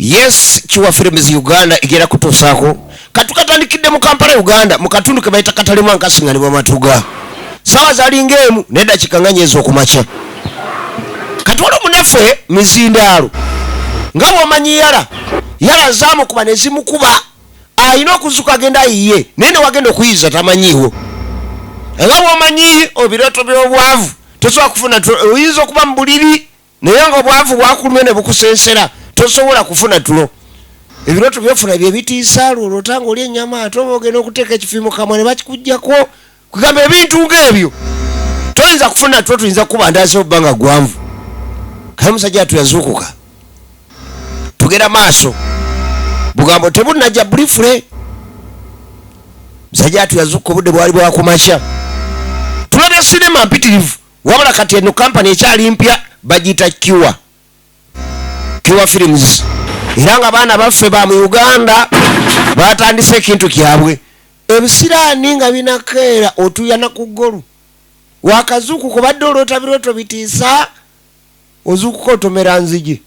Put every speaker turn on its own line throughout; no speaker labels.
Yes, Kiwa Films Uganda igera kutusako. Katukatandikidde mu Kampala Uganda mu katundu ke bayita Katalimu Ankasingani bwa Matuga. Sawa zali ngemu neda kikanganyezo kumacha. Katwalo munafe Mizindaalo. Ngabo amanyi yala zamu kuba nezimu kuba ayina okuzuka agenda yiye nene wagenda okuyiza tamanyiwo. Ngabo amanyi obiroto by'obwavu tosobola kufuna oyinza okuba mu buliri naye nga obwavu bwakulumye ne bukusensera tosobola kufuna tulo. Ebiroto byofuna bye bitiisa lwolotanga oli ennyama ate oba ogenda okuteeka ekifiimo kamwe ne bakikuggyako kugamba ebintu ng'ebyo toyinza kufuna tulo tuyinza kuba ndaasi obbanga gwanvu. Kale musajja atuyazuukuka tugenda maaso bugambo tebunajja bulifule. Musajja atuyazuukuka obudde bwali bwakumakya tulabye sinema mpitirivu wabula kati eno kampani ekyali mpya bagiyita Kiwa Films. Era nga baana baffe ba mu Uganda batandise ekintu kyabwe ebisiraani nga binakeera otuyana ku ggolu wakazuuku kubadde olwota biroto bitiisa ozuukuka otomera nzige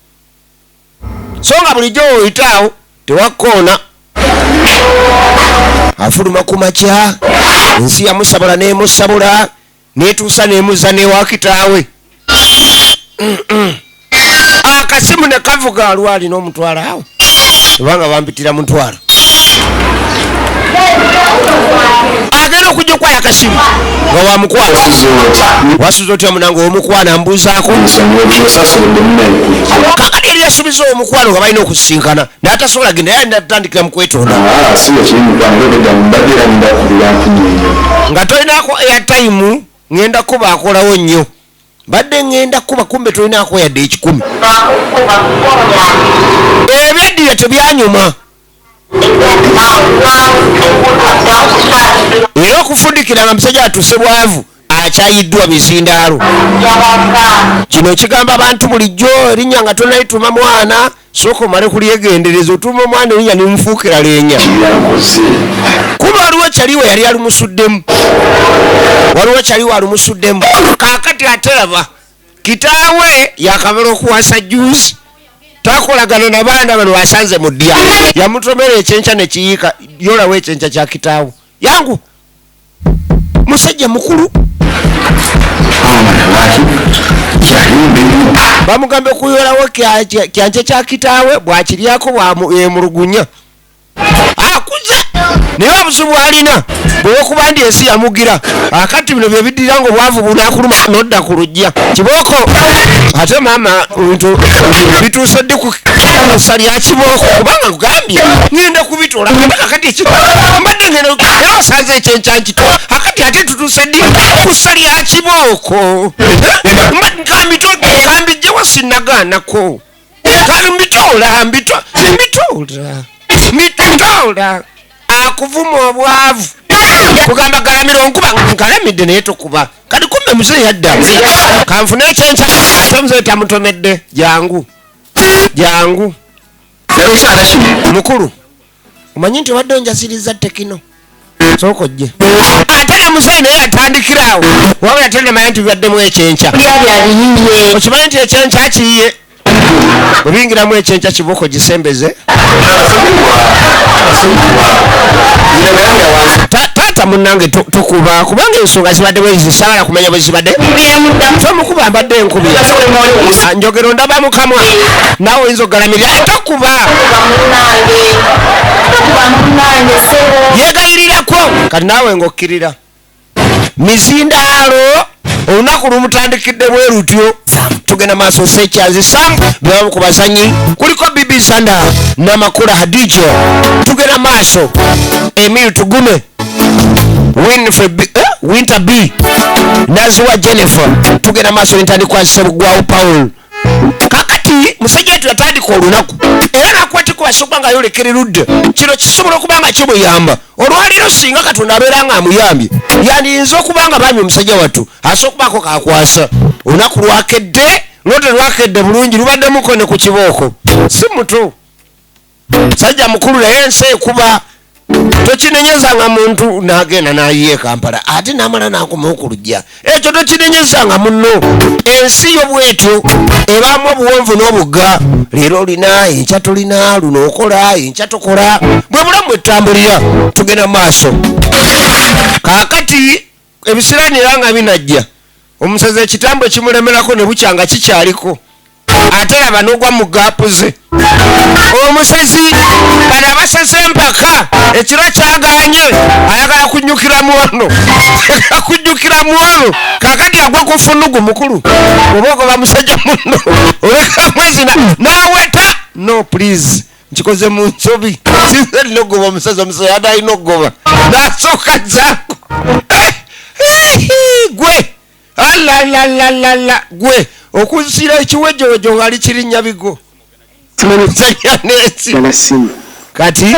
so nga bulijjo oyitaawo tewakkoona afuluma ku makya ensi yamusabula n'emusabula neetuusa n'emuzza n'ewa kitaawe. Akasimu ne kavuga alwali n'omutwala awo kubanga bampitira mutwala agenda okujja okwala akasimu nga wamukwala wasuza otya munange omukwana mbuuzaako kakati eri yasuubiza omukwano nga balina okusisinkana naye atasobola genda yali natandikira mu kwetonda nga tolinako airtime ngenda kuba akolawo nnyo badde ngenda kuba kumbe tolinako yadde 10 ebyeddira tebyanyuma era okufundikira nga musajja atuse bwavu akyayiddwa Mizindaalo. Kino kigamba abantu bulijjo erinnya nga tonayituma mwana sooka omale kulyegendereza otuma omwana erinnya nimufuukira leenya kuba waliwo kyaliwe yali alumusuddemu kaakati ateraba kitaawe yakamala okuwasa juice takolagana na baana bano wasanze mu ddya yamutomera ekyenkya ne kiyiika yolawo ekyenkya kya kitaawe yangu musajja mukulu bamugambe kuyolawo kyankya kya kitaawe bwakiryako bwamulugunya akuze naye obuzibu alina bwewokuba ndi ensi yamugira akati bino byebiddirira nga obwavu bunakuluma nodda ku lujja kibooko ate maama bituuse ddi kusa lya kibooko kubanga kugambye ngenda kubitola akati mbadde ngenda era osanze ekyenkya nkitola akati ate tutuuse ddi kusa lya kibooko kambijjewo sinnagaanako mbitoola akuvuma obwavu kugamba galamira onkuba ngalamidde naye tokuba kati kumbe muzeeyi yadda kanfune ekyenkya ate muzeeyi tamutomedde jangu mukulu omanyi nti obadde onjasiriza tekino sooka ojje ate ne muzeeyi naye yatandikiraawo wabula ate nemanya nti byaddemu ekyenkya okimanyi nti ekyenkya kiyiye obingiramu ekyenkya kibooko gisembeze taata munnange tokuba kubanga ensonga zibadde bwezisagala kumanya bwe zibadde tomukuba mbadde enkubi njogero ndaba mukamwa naawe oyinza okugalamirira tokuba yegayirirako kati naawe ng'okkirira Mizindaalo olunaku lumutandikidde bwe lutyo tugenda maaso sekyazi samu bebamu ku bazanyi kuliko Bibi Sanda n'amakula Hadija tugenda maaso Emil Tugume Winter B Nazuwa Jennifer tugenda maaso ntandikwa Sebugwawo Paul kakati musajja wetu yatandika olunaku era nakwatiko wasooka nga yolekererudde kino kisobola okuba nga kimuyamba olwaliro singa Katonda abeera nga amuyambye yandiyinza okuba nga bamye omusajja wattu asobola okubaako kakwasa olunaku lwakedde lote lwakedde bulungi lubadde mukone ku kibooko si muto sajja mukulu naye ensi ekuba tokinenyezanga muntu nagenda nayiye Kampala ate namala nakoma okulujja ekyo tokinenyezanga munno ensi yo bwetyo ebamu obuwonvu n'obugga leero olina enkya tolina luno okola enkya tokola bwe bulamu bwetutambulira tugenda maaso kaakati ebisiranira nga binajja omusazi ekitambo ekimulemerako ne bukyanga kikyaliko ate laba n'ogwa mu gaapu ze omusazi bano abasaze empaka ekiro kyaganye ayagala kunyukira mwono kunyukira mwono kakati agwa ku funugu mukulu oba ogoba musajja muno oleka mwezi naweta no please nkikoze mu nsobi sinze lina ogoba omusazi yada alina okugoba nasooka zaako gwe alalalala gwe okuzira ekiwejowejo ngali kirinnya bigo kati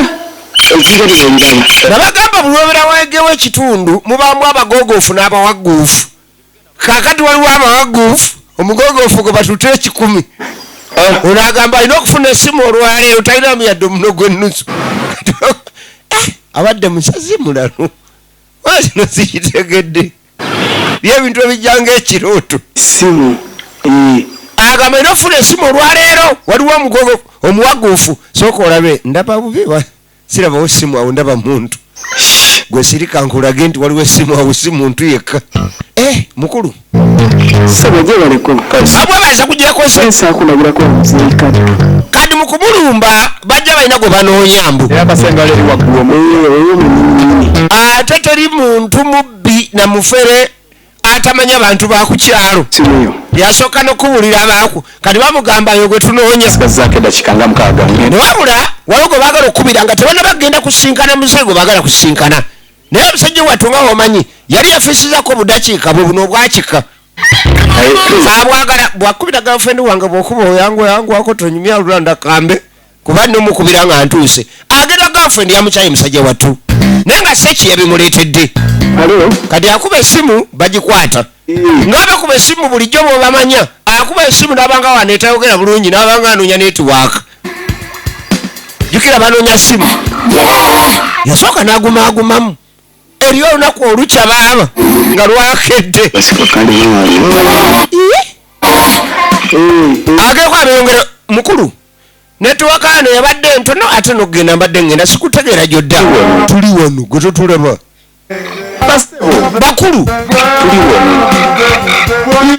nabagamba bulwobera wegewo ekitundu mubaamu abagogofu n'abawaguufu kakati waliwo abawaguufu omugogofu gwe batutte 10 onagamba alina okufuna essimu olwaleero talinamu yadde omuno gw'ennusu abadde musazi mulalu wazino sikitegedde byebintu ebijjanga ekirooto
simu
agamba alina okufuna essimu olwaleero waliwo omuwaguufu sooka olabe ndaba bubi sirabawo essimu awo ndaba muntu gwe sirika nkulage nti waliwo essimu awo si muntu yekka mukulu abwebaza kugirako kadi mu kumulumba bajja balina gwe banoonyambu ate teri muntu mubbi na mufere atamanya abantu bakukyalo yasooka n'okubulira abaku kati bamugamba yo gwe tunoonya newabula waliwo gwe baagala okukubira nga tebana bagenda kusinkana musajja gwe baagala kusinkana naye omusajja wattu nga womanyi yali yafiisizako budakiika bwe buno obwakika abwagala bwakubira gafendi wange bwokuba oyangwako tonyumya lulanda kambe kuba nomukubira nga ntuuse agenda gafendi yamukyaye musajja wattu naye nga seki yabimuleetedde kati akuba essimu bagikwata ngaabakuba essimu bulijjo bwobamanya akuba essimu nabanga wanetayogera bulungi nabanga anoonya netiwaaka jukira banoonya ssimu yasooka nagumagumamu eriyo olunaku olukya baaba nga lwakedde ageko abeyongere mukulu netiwakano yabadde ntono ate nokugenda mbadde ngenda sikutegeera gyodda tuli wano gwe totulaba bakulu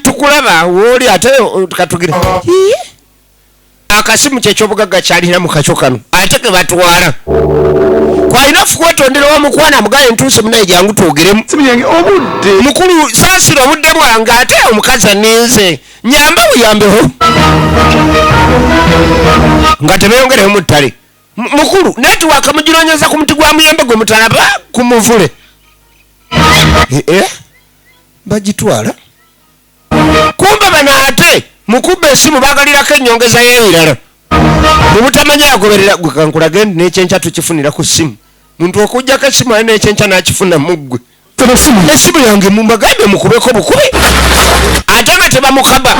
tukulaba wooli ate katugire akasimu kyekyobugagga kyalina mu kakyo kano ate ke batwala kwalina fukwetondera wamukwana mugaye ntuuse munaye jangu twogeremu mukulu saasira obudde bwange ate omukazi aninze nyambe buyambeho nga tebeyongereho mu ttale mukulu netiwaka mugironyeza ku muti gwa muyembe gwe mutalaba ku muvule bagitwala kumbe bano ate mukubba essimu bagalirako ennyongeza y'ebirala mubutamanya yagoberera gwe kankulage ndi n'ekyenkya tukifunira ku ssimu muntu okujjako essimu ali n'ekyenkya n'akifuna muggwe essimu yange mubagambe mukubeko bukubi ate nga tebamukaba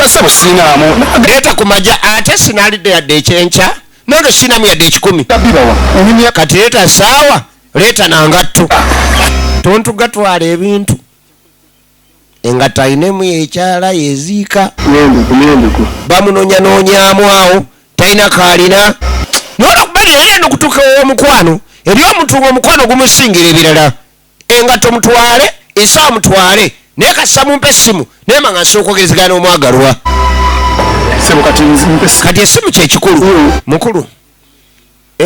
leeta ku majja ate sinaalidde yadde ekyenkya nange sinamu yadde 10 kati leeta saawa leeta nangatto tontugatwala ebintu engatta ayinemu yekyala yeziika bamunoonyanoonyaamu awo talina kaalina nolwokubali yali eno kutuuka omukwano eri omuntu omukwano gumusingira ebirala engatto mutwale esaawa mutwale naye kasita mumpe essimu naye manga nsooka ogerezegana omwagalwa kati essimu kyekikulu mukulu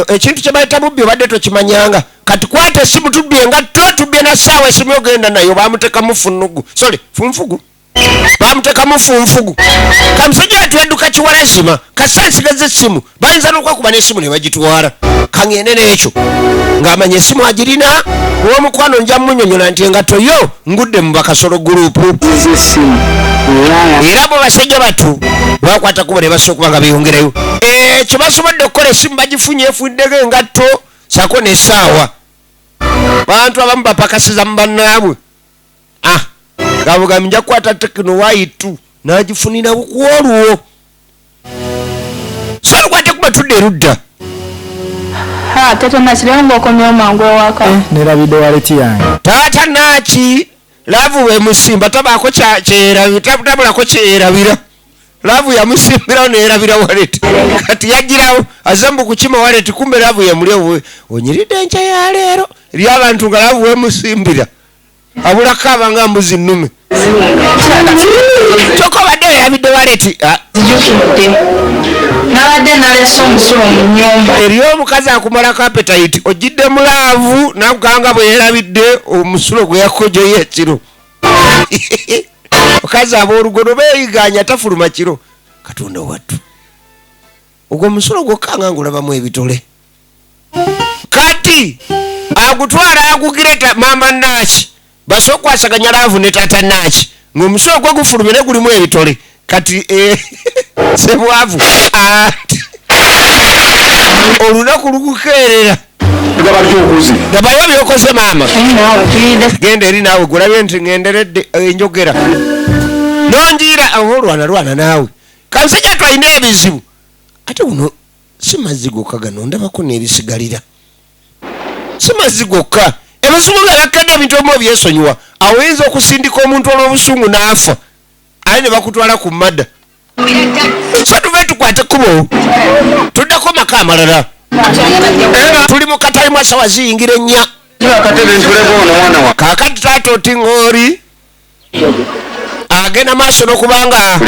ekintu kyebayita bubbi obadde tokimanyanga kati kwata essimu tubbye engatto tubbye na ssaawa essimu yogenda nayo bamutekamu funugu funfugu bamutekamu funfugu kamusajja yatwedduka kiwalazima kasita nsigaza essimu bayinza n'okwakuba n'essimu ne bagitwala kaŋŋende n'ekyo ng'amanya essimu agirina owomukwano nja munyonyola nti engatto yo ngudde mu bakasolo gurupu era bo basajja battu bakwata kubo ne basobola okuba nga beyongerayo kye basobodde okukola essimu bagifunye efuddeko engatto sako n'essaawa bantu abamu bapakasiza mu bannaabwe gavugambi nja kukwata tekinowayitu n'agifunira bukwolwo so lukwate kuba tudde erudda
tata nakirengo komyo mango waka
nerabidde waleti yange
tata nachi lavu we musimba tabako kyera tabulako kyerabira lavu ya musimbira nerabira waleti kati yagirawo azambu kukima waleti kumbe lavu ya mulyo onyiride ncha ya lero eri abantu nga lavu we musimbira abula kaba nga mbuzi nnume choko badde yabidde waleti
nabadde naleso omusulo mu nnyumba
eri omukazi akumala appetite ojidde mulavu nakuganga bwe yerabidde omusulo gwe yakojoye ekiro okazi ab'olugono beeyiganya tafuluma kiro katonda wattu ogwo omusulo gwokanga ngulabamu ebitole kati agutwala agugireta mama naki basobola okwasaganya laavu ne tata naki ng'omusulo gwe gufulumire gulimu ebitole kati sebwavu olunaku lukukeerera gabayo byokoze maama genda eri naawe gulabye nti ngenderedde enjogera nonjiira olwana naawe kansajja twalina ebizibu ate uno si mazzi gokka gano ndabako n'ebisigalira si mazzi gokka ebizibu nga bakadde ebintu omu byesonyiwa awo oyinza okusindika omuntu olw'obusungu n'afa ali ne bakutwala ku madda so tuve tukwate kubo tuddako maka amalala tuli mu katale mwasawa ziyingira ennya kakati taata oti ng'oli agenda maaso n'okubanga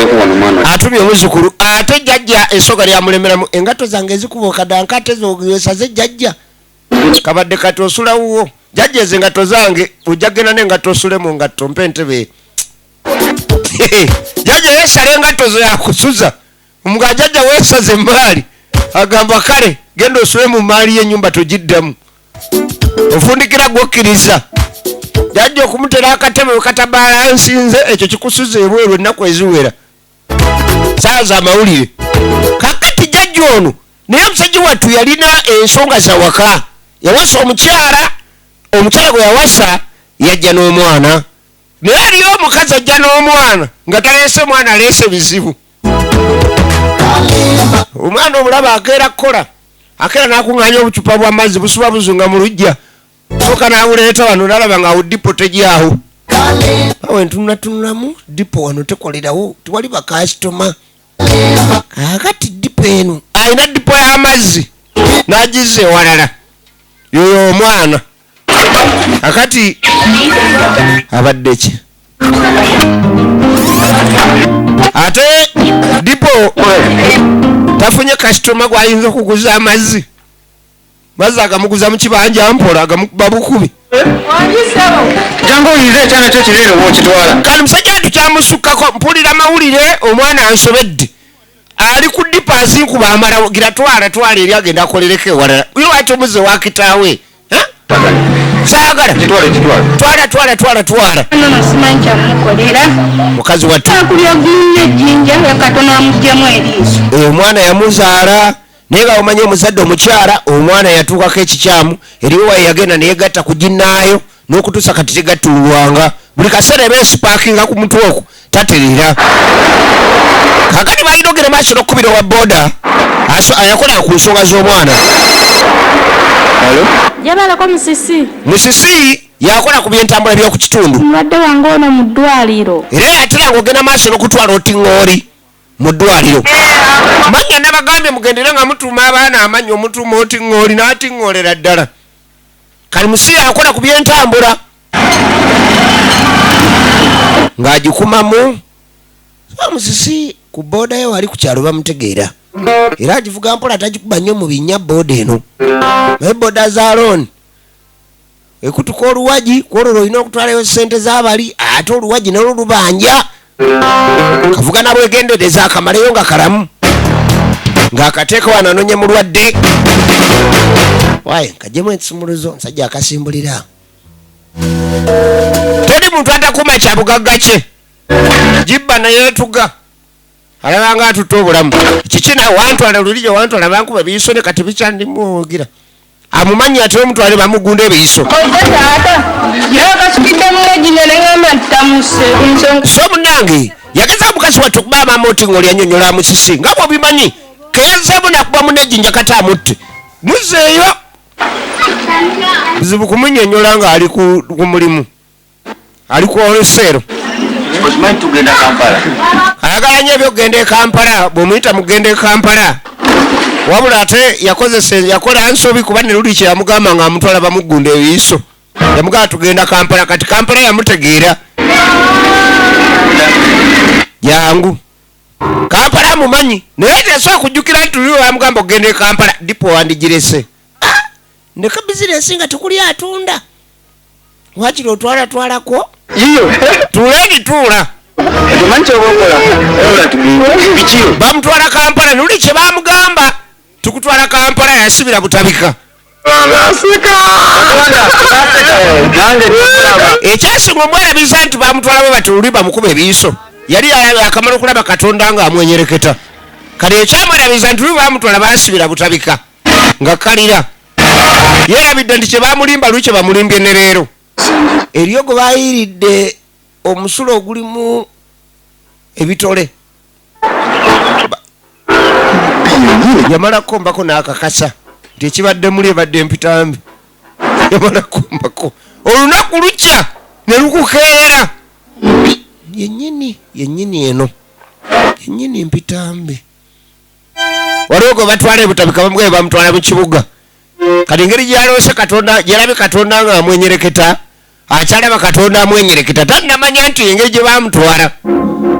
atumye omuzukulu ate jjajja essoga lyamulemeramu engatto zange ezikuba okaddanka ate zogesaze jjajja kabadde kati osulawo jjajja ezo engatto zange ojja genda n'engatto osule mu ngatto mpa entebe jjajja yeesala engatto zo yakusuza omuga jjajja weesaze emaali agamba kale genda osule mu maali y'ennyumba togiddamu ofundikira gwokkiriza jjajja okumutera akatebe wekatabalansinze ekyo kikusuza ebweru ennaku eziwera saa za mawulire kakati jjajja ono naye omusajja wattu yalina ensonga za waka yawasa omukyala gwe yawasa yajja n'omwana naye aliyo omukazi ajja n'omwana nga taleese mwana aleese bizibu omwana omulaba akeera kukola akeera n'akuŋŋaanya obucupa bw'amazzi busuba buzunga mu lujja soka n'abuleeta wano nalaba nga awo dipo tegyawo awe ntununatunulamu dipo wano tekolerawo tewali bakasitoma akati dipo eno alina dipo y'amazzi n'agizza ewalala yoyo omwana akati abadde ki ate dipo tafunye kasitoma gwayinza okuguza amazzi mazzi agamuguza mu kibanja mpola agamukuba bukubi jangu oyinza ekyana kyo kireero bwokitwala kati musajja wetu kyamusukkako mpulira mawulire omwana ansobedde ali ku dipo azinkuba amala gira twala eri agenda akolereko ewalala lwaki omuze wakitaawe saagala twala mukazi wattu omwana yamuzaala naye nga omanye omuzadde omukyala omwana yatuukako ekikyamu eriwo waye yagenda neyegatta ku ginnaayo n'okutuusa kati tegattulwanga buli kaseera eba esipaakinga ku mutwe okwo taterera kakati balina ogera maaso n'okkubira wa booda ayakolera ku nsonga z'omwana
yabalako
musisi yakola ku byentambula by'oku kitundu
mulwadde wange ono mu ddwaliro
era yatera ng'ogenda maaso n'okutwala oti ŋŋooli mu ddwaliro manya nabagambye mugendere nga mutuuma abaana amanya omutuuma oti ŋŋooli n'atiŋŋoolera ddala kali musisi yakola ku byentambula ng'agikumamu musisi ku booda ye wali ku kyalo bamutegeera era agivuga mpola tagikuba nnyo mu binnya booda eno naye booda za looni ekutuka oluwagi kwolwo olina okutwalayo sente z'abali ate oluwagi nalwo lubanja kavuga nabwegendereza akamaleyo nga kalamu ng'akateeka wananonye mulwadde waye kajjemu ekisumuluzo nsajja akasimbulira teri muntu atakuuma kyabugagga kye jibba nayeetuga alabanga atutte obulamu kikina wantwala lulije wantwala bankuba ebiyiso ne kati bikyandimwogira amumanyi ate omutwale bamugunda ebiyiso so munange yageza mukasi wattu okuba maama oti ng'oli anyonyola musisi nga bwobimanyi keyazeemu nakuba munejjinja kati amutte muzeeyo buzibu kumunyonyola nga ali ku mulimu ali ku olesero
okimanyi tugenda Kampala
ayagala nnyo ebyokugenda e Kampala bw'omuyita mugenda e Kampala wabula ate yakola nsobi kuba ne luli kye yamugamba nga amutwala bamugunda ebiiso yamugamba tugenda Kampala kati Kampala yamutegeera jangu Kampala amumanyi naye tesobola kujjukira nti luli wamugamba okugenda e Kampala dipo wandigirese ndeka bizinesi nga tukuli atunda wakiri otwalatwalako
iyo
tulegi tuula
tumanyi kyobaokola bikiro
bamutwala Kampala nuli kye bamugamba tukutwala Kampala yasibira butabika ekyasinga omwerabiza nti bamutwala bwe bati luli bamukuba ebiiso yali akamala okulaba Katonda nga amwenyereketa kale ekyamwerabiza nti luli bamutwala basibira butabika nga kalira yerabidde nti kye bamulimba luli kye bamulimbye ne leero eryogo bayiridde omusulo ogulimu ebitole yamala kombako n'akakasa nti ekibadde muli ebadde empitambi yamala kombako olunaku lukya ne lukukeera yennyini eno yennyini empitambi waliwo gwe batwala ebutabika bamugee bamutwala mu kibuga kati engeri gyaloose Katonda gyalabye Katonda nga amwenyereketa akyalaba Katonda amwenyereketa tannamanya nti engeri gye bamutwala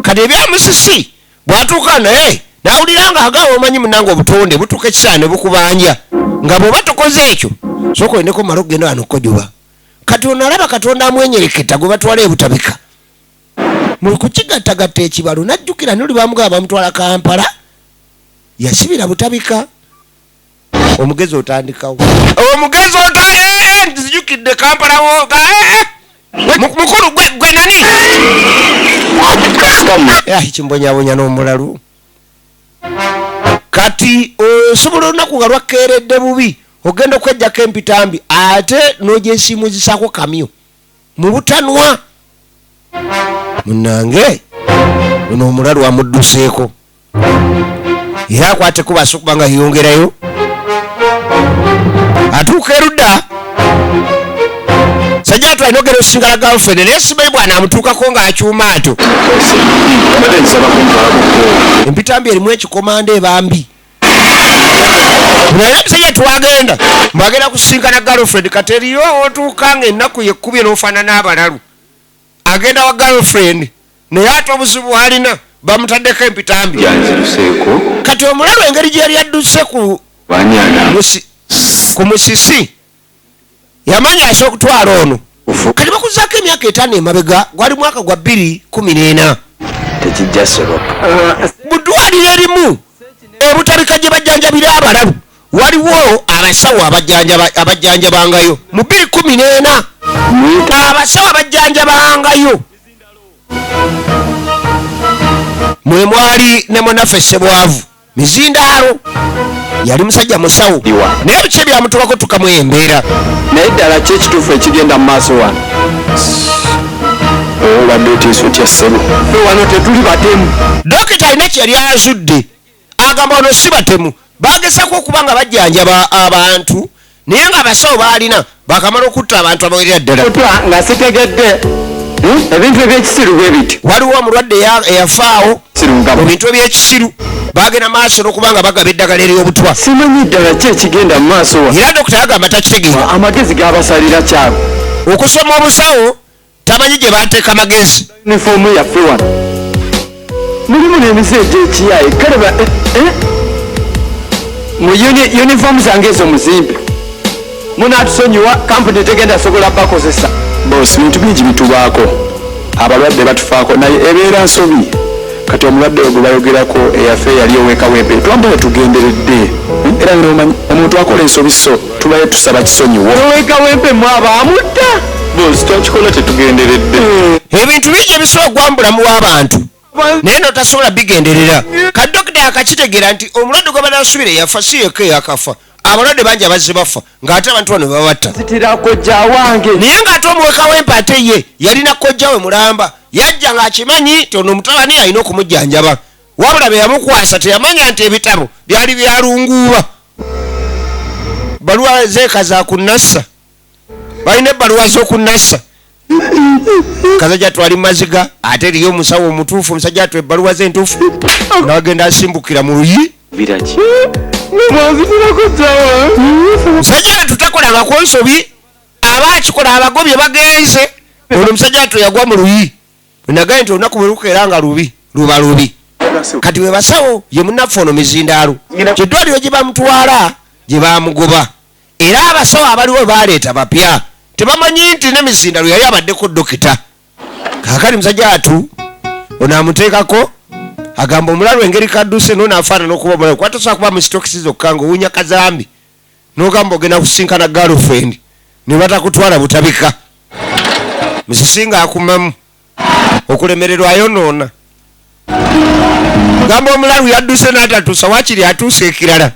kati ebyamusisi bwatuuka naye nawulira nga agawa omanyi munange obutonde butuuka ekisaane bukubanja nga bw'oba tokoze ekyo sooka olineko mala okugenda wano okukojuba kati onalaba Katonda amwenyereketa gwe batwala ebutabika mu kukigattagatta ekibalo najjukira noli bamugaba bamutwala Kampala yasibira butabika omugezi otandikawo omugezi nzijukidde Kampala woga mukulu gwe nani kimbonyabonya n'omulalu kati osobola olunaku nga lwakeeredde bubi ogenda okwejjako empitambi ate n'ogyesimuzisako kamyo mu butanwa munange luno omulalu amudduseeko era akwate kubaasa okuba nga yeyongerayo atuuka erudda sajja atwalina ogenda osingala girlfriend naye simanyi bwana amutuukako ng'akyuma atyo empitambi erimu ekikomanda ebambi naye musajja twagenda mbagenda kusinkana girlfriend kati eriyo otuuka nga ennaku yekkubye n'ofaanana abalalu agenda wa girlfriend naye ate obuzibu alina bamutaddeko empitambi kati omulalu engeri gye yali adduse ku musisi yamanya asobola okutwala ono kati bakuzaako emyaka 5 emabega gwali mwaka gwa 2014 budwaliro erimu ebutabika gye bajjanjabira abalalu waliwo abasawo abajjanjabangayo mu 2014 abasawo abajjanjabangayo mwe mwali ne munaffe Ssebwavu Mizindaalo yali musajja musawo naye biki ebyamutubako tukamu embeera
naye ddala ki ekituufu ekigenda mu maaso wano obadde otiisa otya ssebo wano tetuli batemu
dokita alina kye yali azudde agamba ono si batemu bagezaako okuba nga bajjanjaba abantu naye nga abasawo baalina bakamala okutta abantu abawerera ddala
nga sitegedde ebintu ebyekisiru bwe biti
waliwo omulwadde eyafaawo mu bintu ebyekisiru bagenda maaso n'okuba nga bagaba eddagala ery'obutwa
simanyi ddala ki ekigenda mu maaso wa
era dokita yagamba takitegeera
amagezi g'abasalira kyabo
okusoma obusawo tamanyi gye bateeka amagezi
yunifoomu yaffe wano mulimu n'emize egy'ekiyayi kale mu yunifoomu zange ezo muzimbe munaatusonyiwa kampuni tegenda sobola bakozesa bosi bintu bingi bitubaako abalwadde batufaako naye ebeera nsobi kati omulwadde ogwo bayogerako eyaffe yali oweka wempe twambaye tugenderedde era nomanyi omuntu akola ensobi so tubaye tusaba kisonyiwo oweka wempe mwaba amutta bosi twakikola tetugenderedde
ebintu bingi ebisobola ogwambulamu w'abantu naye notasobola bigenderera kati dokita yakakitegeera nti omulwadde gwe banasubira yafa si yeka eyakafa abalwadde bangi abazze bafa ng'ate abantu bano babatta
zitira kojja wange
naye ng'ate omuweka w'empe ate ye yalina kojja we mulamba yajja ng'akimanyi ti ono omutabani alina okumujjanjaba wabula be yamukwasa teyamanya nti ebitabo byali byalunguuba ebbaluwa zeekaza kunassa balina ebbaluwa z'okunassa kazajja twali maziga ate eriyo omusawo omutuufu omusajja atu ebbaluwa ze entuufu nagenda asimbukira mu luyi musajja atu takolangako nsobi aba akikola abagobye bagenze ono omusajja atu yagwa mu luyi nagaye nti olunaku bwe lukeera nga lubi luba lubi kati we basawo ye munnaffe ono Mizindaalo kyeddwaliro gye bamutwala gye bamugoba era abasawo abaliwo baleeta bapya tebamanyi nti ne Mizindaalo yali abaddeko dokita kaakati musajja atu ono amuteekako agamba omulalu engeri kadduse noonafaanana okuba omulalu kuba tosobola kuba mu sitokisi zokka ng'owunya kazambi n'ogamba ogenda kusinkana girlfriend ne batakutwala butabika musisinga akumamu okulemererwa ayonoona gamba omulalu yadduse n'atatuusa wakiri atuuse ekirala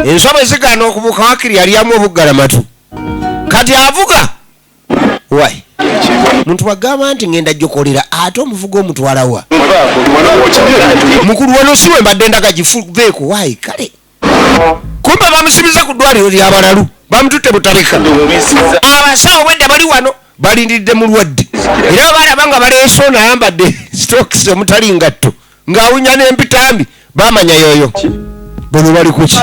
ensobe zigaana okubuuka wakiri yalyamu obuggalamatu kati avuga wai muntu wagamba nti ngenda jokolera ate omuvuga omutwalawa mukulu wano siwe mbadde ndaga gifuveeko wai kale kumbe bamusibiza ku ddwaliro ly'abalalu bamututte butabika abasawo bwenda bali wano balindiridde mulwadde era balaba nga baleese ono ayambadde stokisi omutali ngatto ng'awunya n'empitambi bamanya yoyo bono bali kuki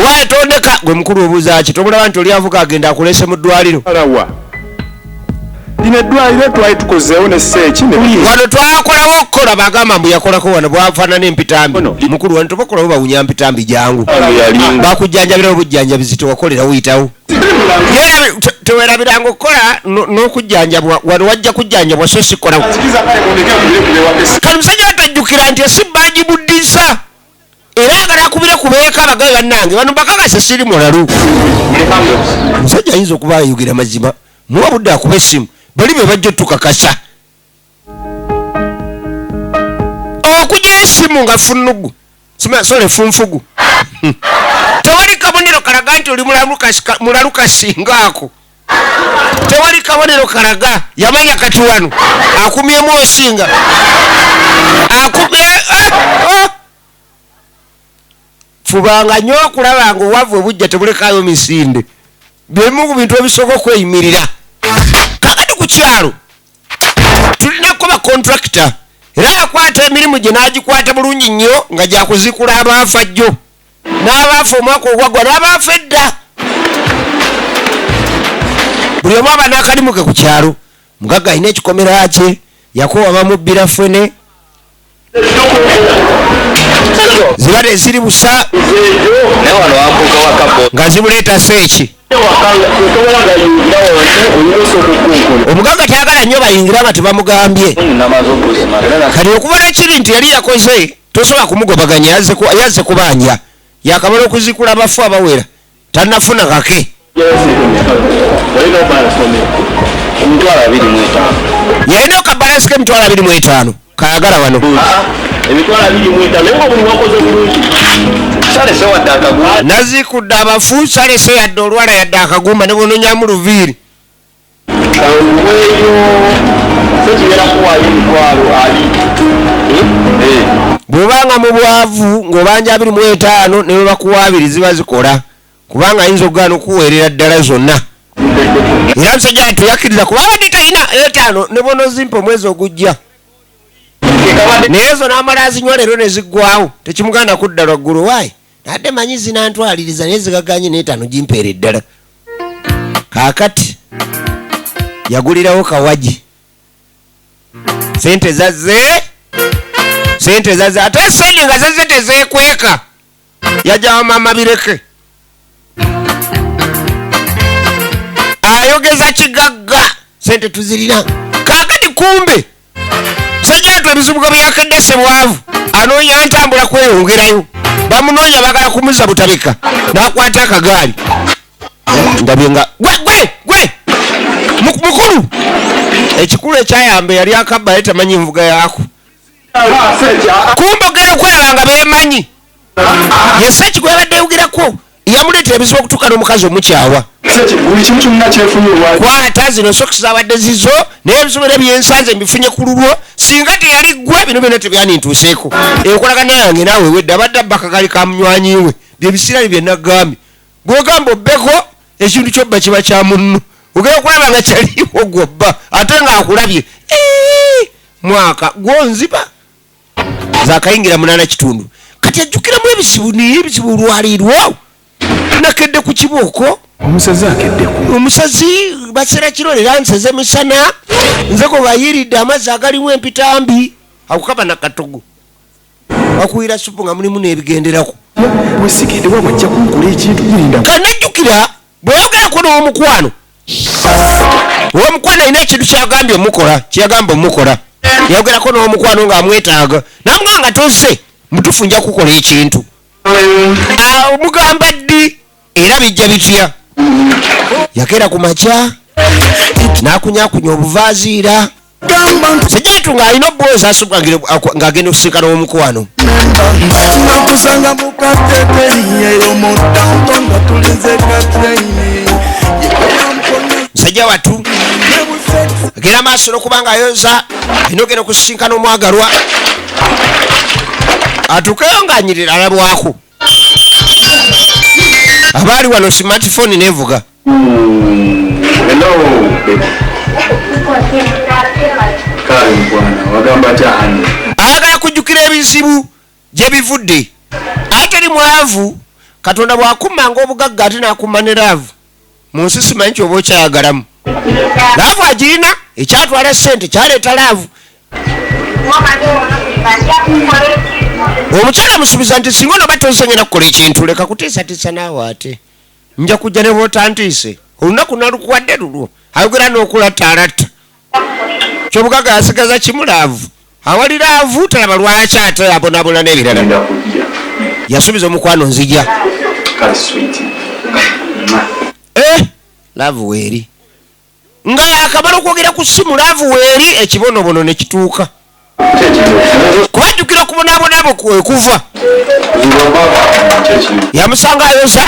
watondeka gwe mukulu obuuza ki tobulaba nti oli avuga agenda akulese mu ddwaliro
lino eddwaliro twali tukozeewo ne seeki
wano twakolawo okukola bagamba mbu yakolako wano bwafaanana empitambi mukulu wano tobakolawo bawunya mpitambi jangu bakujjanjabirawo obujjanjabizi tewakolera wuyitawo tewerabiranga okukola n'okujjanjabwa wano wajja kujjanjabwa so sikolawo kati musajja atajjukira nti esi bagibuddisa era agala akubire kubeeka abagabe bannange bano bakakase siri mulalu musajja ayinza okuba ayogera mazima muwa budde akuba essimu bali be bajja otukakasa okujja essimu nga funnugu sole funfugu tewali kabonero kalaga nti oli mulalu kasingaako tewali kabonero kalaga yamanya kati wano akumyemu osinga fubanga nnyo okulaba nga owavu obujja tebulekayo misinde byemu ku bintu ebisoboka okweyimirira kakati ku kyalo tulinako bakontrakita era yakwata emirimu gye n'agikwata bulungi nnyo nga gyakuzikula abaafa jjo n'abaafa omwaka ogwaggwa n'abaafa edda buli omu aba n'akalimu ke ku kyalo mugagga alina ekikomera kye yakoowa bamubbira ffene zibadde ziri busa nga zibuleeta seeki omugagga tayagala nnyo bayingira nga tebamugambye kati okubona kiri nti yali yakoze tosobola kumugobaganya yazze kubanja yakamala okuzikula abafu abawera tannafuna kake yalina okabalansi k'emitwalo 25 kayagala wano nazikudde abafu salese yadde olwala yadde akagumba ne bononyamu luviiri bwobanga mu bwavu ng'obanja 25 ne webakuwa 2 ziba zikola kubanga ayinza okugaana okuweerera ddala zonna era musajja ati yakkiriza kuba abadde talina 5 ne bono zimpa omwezi ogujja naye zo n'amala azinywa leero ne ziggwawo tekimuganda kudda lwaggulu waayi nadde manyi zinantwaliriza naye zigaganye n'etaano gimpeera eddala kaakati yagulirawo kawagi sente zazze ate sente nga zazze tezeekweka yajja wamaama bireke ayogeza kigagga sente tuzirina kaakati kumbe sajjatu ebizibuga byakedde sebwavu anoonya ntambula kweyongerayo bamunoonya bagala kumuza butabika n'akwata akagaali ndabye nga gwe mukulu ekikulu ekyayamba yali akabba ye tamanyi nvuga yaako kumbe ogenda okwelaba nga beemanyi yeseki gwe yabadde yogirako yamuleetera ebizibu okutuuka n'omukazi omukyawa kwata zino sokisi zabadde zizo naye ebisobera byensanze mbifunye ku lulwo singa teyali ggwe bino byonna tebyanintuuseeko enkolagana yange naawe wedde abadde abba akagali ka munywanyiwe byebisirali byenagambye bwogamba obbeko ekintu kyobba kiba kya munno ogenda okulaba nga kyaliwo gwobba ate ngaakulabye mwaka gwonziba zakayingira 8 kati ajjukiramu ebizibu lwalirwawo nakedde ku kibooko
omusazi akeddeku
omusazi basera kirolera nseze misana nze ko bayiridde amazzi agalimu empitambi akukaba nakatogo akuyira supu nga mulimu n'ebigenderako
bwesigende wabajja kunkola ekintu gulinda
kanajjukira bweyogerako n'omukwano omukwano alina ekintu kyagambye omukola kyeyagamba omukola yayogerako n'omukwano ng'amwetaaga namuga nga tozze mutufu nja kukola ekintu omugamba ddi era bijja bitya yakeera ku makya n'akunyakunya obuvaaziira sejjatu ng'alina obboozi asubwa ng'agenda okusinkana omukwano
nakusanga mukateteriyeyo mutantonga tulinze katyaine
musajja wattu agenda maaso n'okubanga ayoza alina ogenda okusinkana omwagalwa atuukeyo ng'anyirira alabwako abaali wano smartphone nevuga ayagala kujjukira ebizibu gye bivudde ate li mwavu katonda bw'akummanga obugagga ate n'akumma ne laavu mu nsi simanyi kyoba okyayagalamu laavu agirina ekyatwala ssente kyaleeta laavu omukyala musuubiza nti singa onoba tonsanyira kukola ekintu leka kuteesatiisa naawe ate nja kujja ne bootantiise olunaku nalukuwadde lulwo ayogera n'okulattaalatta kyobugagga yasigaza kimu laavu awali laavu talaba lwaki ate abonabona n'ebirala yasuubiza omukwano nzija laavu weeri nga yakamala okwogera ku ssimu laavu weeri ekibonobono ne kituuka kubajjukira okubonaabonabo kwekuva yamusanga ayoza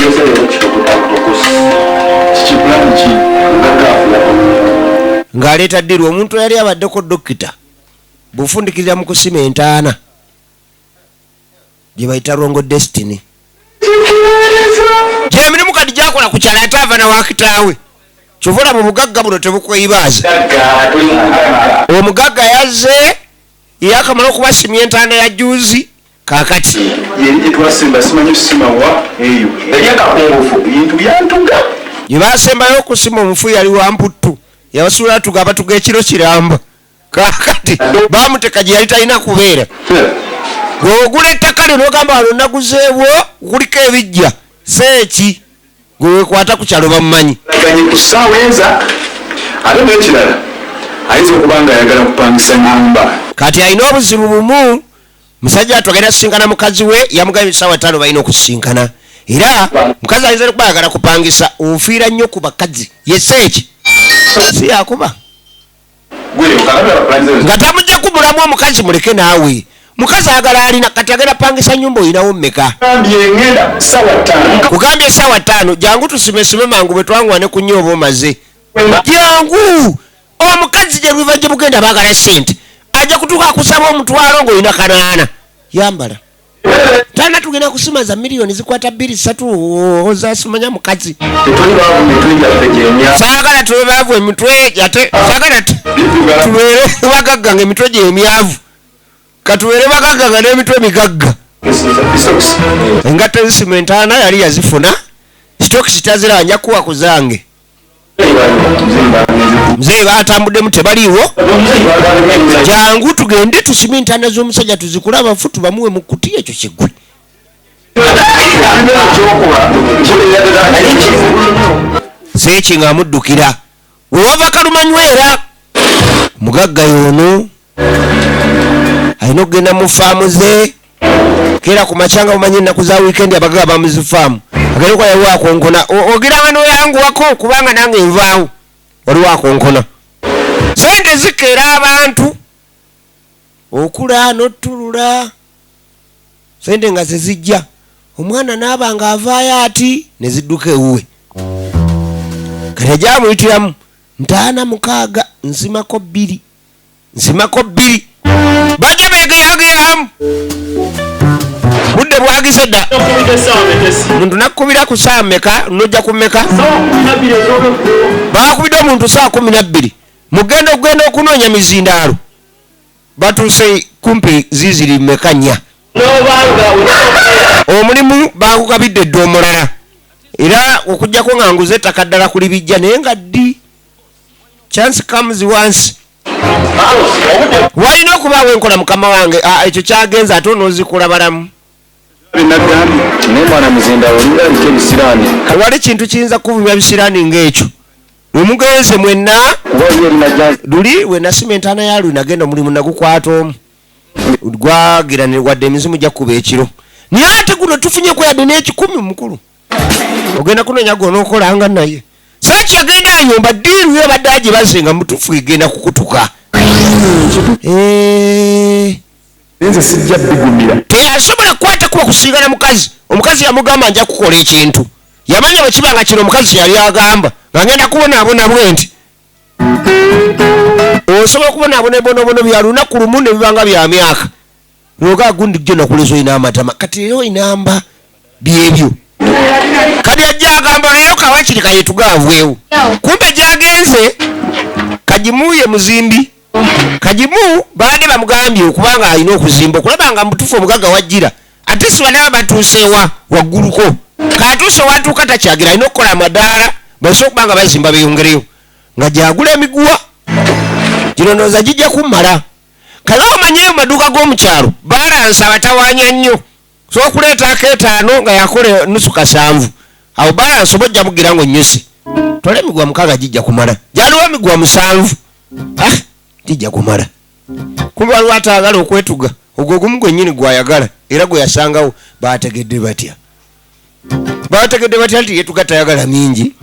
ng'aleeta ddiru omuntu yali abaddeko dokita bufundikirira mu kusima entaana gye bayita rongo destiny gyemirimu kati gyakola ku kyala ate ava nawakitaawe kyovula mu bugagga buno tebukweyibaaza omugagga yazze yakamala okubasimya entaana ya juzi kakati gye basembayo okusima omufu yali wamputtu yabasuula tugamba tuga ekiro kiramba kakati bamuteka gye yali talina kubeera gweogula ettaka lyo nogamba wano naguzeewo kuliko ebijja seeki gwewekwata ku kyalo bamumanyi
ate nekirala ayinza okubanga ayagala kupangisa nyumba
kati alina obuzibu bumu musajja atwagenda kusinkana mukazi we yamugambye essaawa 5 balina okusinkana era mukazi ayinza okuba ayagala kupangisa ofiira nnyo ku bakazi yeseeki si yakuba nga tamujja kumulamu omukazi muleke naawe mukazi ayagala alina kati agenda pangisa nyumba oyinawo mmeka kugambye essaawa 5 jangu tusimesime mangu bwe twanguwane ku nnyo oba omaze jangu omukazi gye lwiva gye bugenda baagala sente ajja kutuuka akusaba omutwalo ng'olina kanaana yambala tana tugenda kusima za miliyoni zikwata 2-3 ozasimanya mukazi saagala tube baavu emitwe ate saagala tubeere bagagga nga emitwe gy'emyavu katubeere bagagga nga n'emitwe migagga engatta ezisima entaana yali yazifuna sitokisi tazira nja kuwa ku zange mzee batambuddemu tebaliiwo jangu tugende tusime entaana z'omusajja tuzikula abafu tubamuwe mu kutiya ekyo kigwe seeki ng'amuddukira wewava kalumanywera mugagga yoono alina okugenda mu faamu ze keera ku macyanga mumanyi ennaku za wiikendi abagagga bamuzifaamu agenda okuba yaliwo akonkona ogiranga n'oyanguwako kubanga nange nvaawo waliwo akonkona sente zikeera abantu okula n'ottulula sente nga zezijja omwana naaba nga avaayo ati ne zidduka ewuwe kati ajamuyitiramu ntaana 6 nsimako 2 bajja beegeyageramu budde bwagi mutandise dda muntu nakubira ku saa mmeka nojja ku mmeka bakubidde omuntu saa 12 mugenda okugenda okunoonya mizindaalo batuuse kumpi ziziri mmeka nnya omulimu bakukabidde dde omulala era okujjako nga nguze ettaka ddala kuli bijja naye nga ddi chance comes once walina okubaawo enkola mukama wange ekyo kyagenza ate onoozikula balamu wali kintu kiyinza kuvumya bisiraani ng'ekyo omugenze mwenna luli wena simentaana ya luli nagenda omulimu nagukwata omu gwagiranirwadde emizimu gyakuba ekiro naye ate guno tufunye kweyadde n'ekikumi mukulu ogenda kunoonya gwonookolanga naye saaki yagenda ayomba ddiiru yo badde agye bazenga mutufu egenda kukutuka
nze sijja bigumira
teyasobola kukwata kuba kusiigana mukazi omukazi yamugamba nja kukola ekintu yamanya bwe kibanga kino omukazi yali agamba nga ngenda kubonaabona bwe nti osobola okubonaabona ebonobono bya lunaku lumu ne bibanga bya myaka noga gundi jjo nakuleza olina amatama kati leero inamba byebyo kati ajja agamba leero kawakiri kayetugavwewo kumbe gyagenze kagimuye muzimbi kagimu baade bamugambye okubanga alina okuzimba okulaba nga mutufu omugaga wajjira ate sibanaba batuusewa wagguluko katuuse watuuka takyagira alina okukola amadaala basobola okubanga bazimba beyongereyo nga gyagula emiguwa gino ndowooza gijja kummala kale omanyeyo maduuka g'omukyalo balansa batawaanya nnyo so okuleeta akeetaano nga yakola nusu 7 awo balansa oba ojja bugira ngo nnyusi tola emiguwa 6 gijja kumala gyaliwo emiguwa 7 gijja kumala kumbe waliwo ataagala okwetuga ogwo gumu gwennyini gwayagala era gwe yasangawo bategedde batya nti yetuga tayagala mingi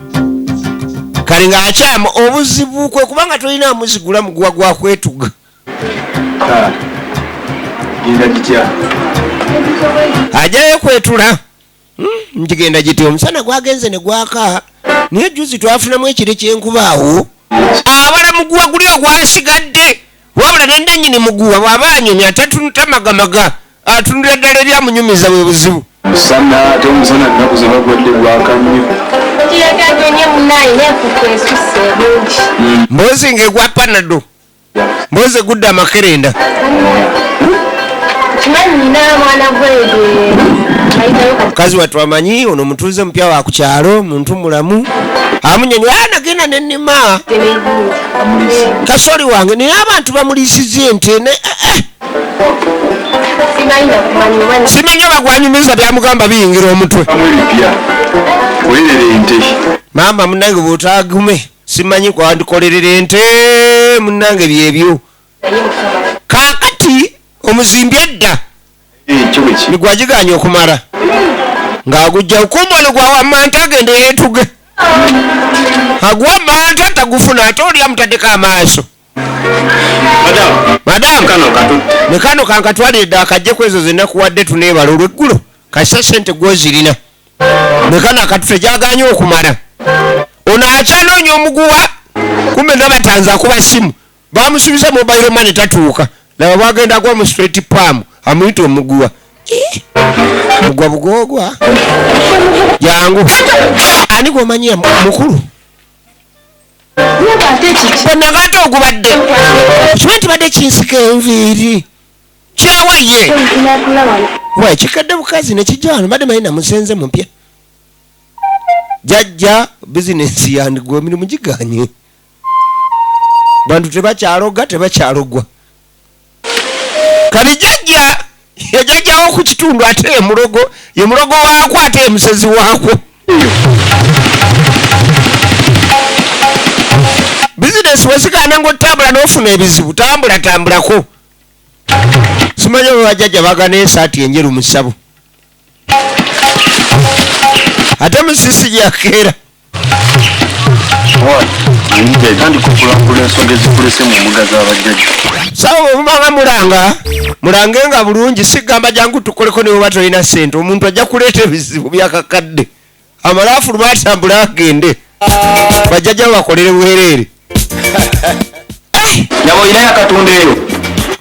kale ng'akyama obuzibu kwe kubanga tolina amuzigula muguwa gwakwetuga ajayo kwetula nkigenda giti omusana gwagenze ne gwaka naye juzi twafunamu ekire kyenkubaawo abala muguwa guli ogwasigadde wabula nendannyini muguwa bw'aba anyumya tatamagamaga atundira ddala eryamunyumiza bwe buzibu
sana ate omusana nnaku ze bagwadde gwaka nnyo
mbozi ng'egwa panado mbozi egudde amakerenda mukazi watu amanyi ono mutuuze mupya wa ku kyalo muntu mulamu amunyonyi nagenda nennima kasoli wange naye abantu bamuliisiza ente simanyi oba gwanyumiza byamugamba biyingira omutwe maama munange bwotaagume simanyi kwandikolerera ente munange byebyo kaakati omuzimbi edda nigwagiganya okumala ng'agujja okumbona gwawamanta agende yeetuge agwamanta tagufuna ate oli amutaddeko amaaso madamu ne kano kankatwalidde akajjeko ezo zenakuwadde tuneebala olweggulo kasisa sente gwozirina ne kano akatute gyaganye okumala ono akyanoonya omuguwa kumbe nabatanze akuba simu bamusubiza mobile money tatuuka laba bwagenda agwa mu straight palm amuyita omuguwa mugwa bugogwa jangu ani gwomanyira mukulu onagate ogubadde kiba nti badde kinsika enviiri kyawaye waye kikadde bukazi nekijja wano badde manyi namusenze mupya jajja bizinesi yandigwa emirimu giganye bantu tebakyaloga tebakyalogwa kali jajja yajajjawo ku kitundu ate ye mulogo waako ate ye musezi waako bizinesi wesigana ngaotambula n'ofuna ebizibu tambulako simanyi oba bajjajja bagana esaati enjeru mu ssabo ate musisi gyakeera sawa omumanga mulange nga bulungi sigamba jangu tukoleko ne bweba tolina sente omuntu ajja kuleeta ebizibu byakakadde amalaafu lwatambula agende bajjajja bakolere bwereere
yaboyina yakatunda eyo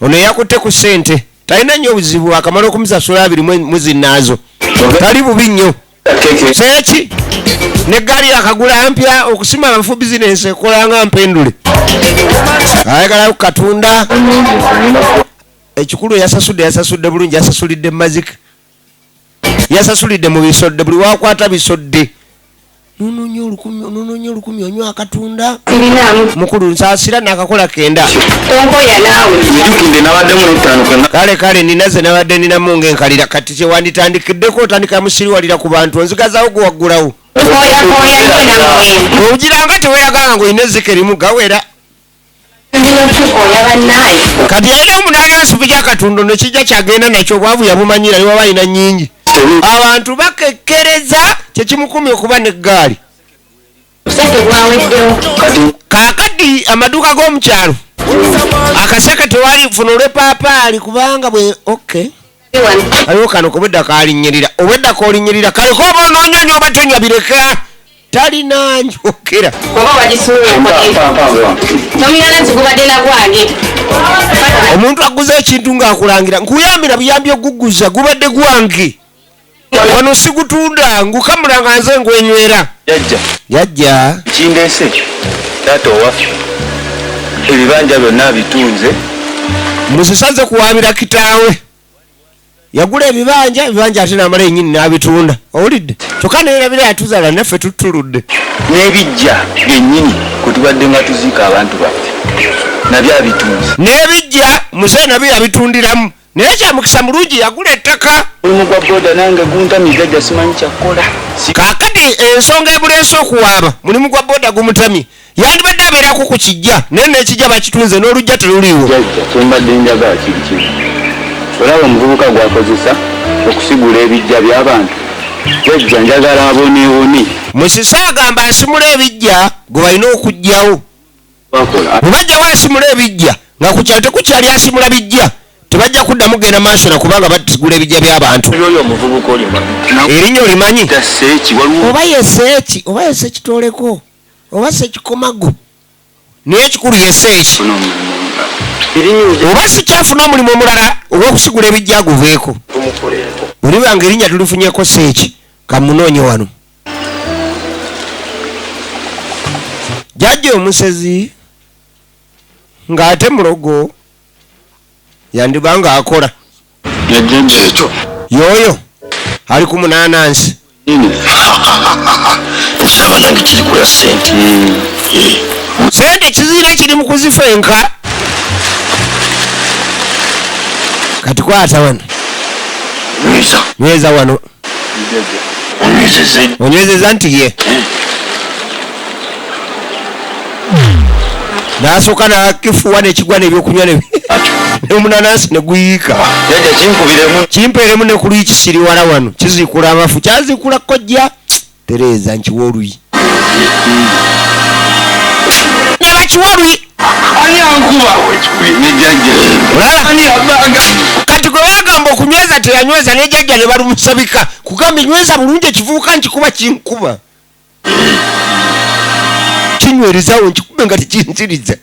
ono yakutte ku sente talina nnyo obuzibu akamala okumusasula 2 mwezi naazo tali bubi nnyo seeki neggaali akagula mpya okusima abafu bizinensi ekolanga mpendule ayagala katunda ekikulu yasasudde bulungi yasasulidde mazika yasasulidde mu bisodde buli wakwata bisodde nunonye olukumi onywa akatunda mukulu nsaasira nakakola kenda kale ninaze nabadde ninamu ng'enkalira kati kyewanditandikiddeko otandika musiriwalira ku bantu onzigazawo gwewaggulawo ogiranga teweeraganga ng'olina ezzike erimu gawera kati yalina omunagera sipu kyakatunda ono kijja kyagenda nakyo obwavu yabumanyira niwaba alina nnyingi abantu bakekkereza kyekimukumya okuba neggaali kaakati amaduuka g'omukyalo akaseke tewali funa olwepaapaali kubanga bwe aliwo kano kobwedda kalinyirira obwedda kolinyirira kaleko oba onoonyonyo oba tonya bireka talina njokera omuntu aguza ekintu ng'akulangira nkuyambira buyambi oguguza gubadde gwange wano sigutunda ngukamulanga nze ngwenywera yajja
kindeese taata owaffe ebibanja byonna bitunze
musisaze kuwabira kitaawe yagula ebibanja ate namala enyini n'abitunda owulidde kyokka nerabira yatuzala naffe tutuludde
n'ebijja byennyini kutubadde nga tuziika abantu baffe nabyo abitunze
n'ebijja musee nabyo yabitundiramu naye kyamukisa mulungi yagula ettaka
omulimu gwa boda nange guntamye jajja simanyi kyakkola
kaakati ensonga ebuleese okuwaaba mulimu gwa boda gumutamye yandibadde abeerako ku kijja naye n'ekijja bakitunze n'olujja teruliiwo
jajja kyembadde njagala kiri kimu olaba omuvubuka gwakozesa okusigula ebijja by'abantu jajja njagala aboneewone
musisa agamba asimula ebijja gwe balina okuggyawo bwebajjawo asimula ebijja nga ku kyalo tekukyali asimula bijja tebajja kuddamu genda maaso na kubanga basigula ebijja by'abantu erinnya olimanyi oba yeseeki oba yeseeki tooleko oba sekikomago naye ekikulu yeseeki oba sikyafuna omulimu omulala ogw'okusigula ebijja guveeko buli banga erinnya tulifunyeko seeki kamunoonye wano jajja omusezi ng'ate mulogo yandibanga akola
ekyo
yoyo ali ku munanansi
ekyabanange kirikula sente
sente kiziire kiri mu kuzifenka kati kwata wano nyweza wano onywezeza nti ye nasooka nakifuwa nekigwa nebyokunywa nemunanansi neguyiika kimpeeremu ne ku luyi kisiri wala wano kiziikula amafu kyaziikula kojja tereeza nkiwa oluyi nebakiwa oluyi kati gwe bagamba okunyweza teyanyweza nejjajja ne balumusabika kugamba nyweza bulungi ekivubuka nkikuba kinkuba kinywerezawo nkikube nga tekinziriza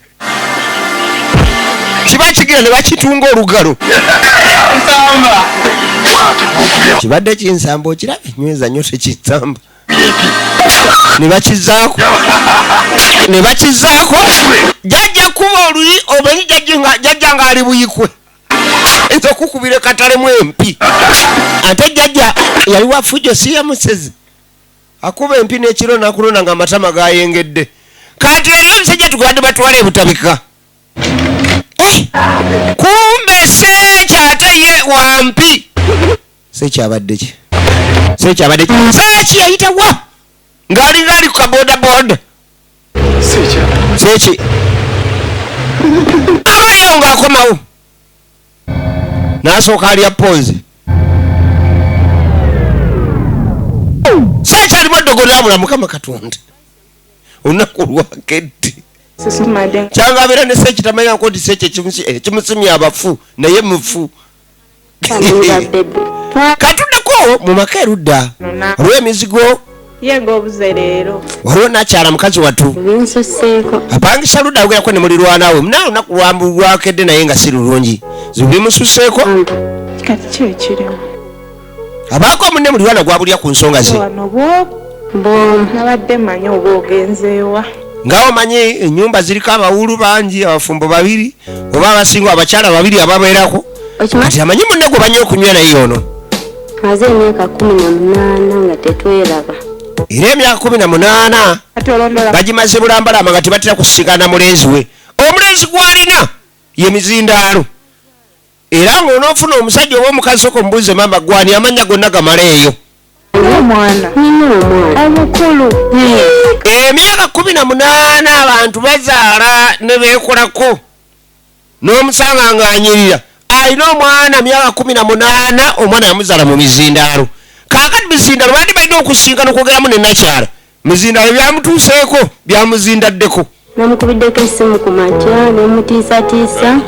kiba kigira ne bakitunga olugalo kibadde kinsamba okirabye nyweza nnyo tekinsamba nebakizaako jajja kuba oluyi omanyi jajja ngaali buyikwe nze okukubire katalemu empi ate jajja yali wafujo si yamusezi akuba empi n'ekiro nakulona nga amatama gayengedde kati eri omusajja tugabadde batwala ebutabika kumbe seekyate ye wampi seekyabadde ki seeki yayitawa ng'alinga ali ku kabodaboda seeki amayewo ng'akomawo n'asooka alya ponzi seeki alimu eddogo n'abula mukama katonda olunaku lwakedde kyanga abeera ne seeki tamanyako nti seeki ekimusimya abafu naye mufu katuddeko mu maka erudda waliwo emizigo waliwo nakyala mukazi watu apangisa ludda agerako ne mulirwanaawe muna olunaku lwambu lwakedde naye nga si lulungi zibimususeeko abaako munne mulirwana gwabulya ku nsonga ze
wano nabadde manyi oba ogenzeewa
ngawo manyi ennyumba ziriko abawulu bangi abafumbo babiri oba abasinga abakyala babiri ababeerako kati amanyi munne gwe banyi okunywa naye ono
maze emyaka 18 nga tetweraba
era emyaka 18 bagimaze bulambalama nga tebatera kusinkana mulenzi we omulenzi gwalina ye Mizindaalo era ng'onoofuna omusajja oba omukazi okomubuuze mama gwani amanya gonna gamala eyo
omwana omukulu
emyaka 18 abantu bazaala ne beekolako n'omusanga ng'anyirira alina omwana myaka 18 omwana yamuzaala mu Mizindaalo kaakati Mizindaalo bandi balina okusinkana okwogeramu ne nakyala Mizindaalo byamutuuseeko byamuzindaddeko
namukubiddeko essimu ku makya nemutiisatiisa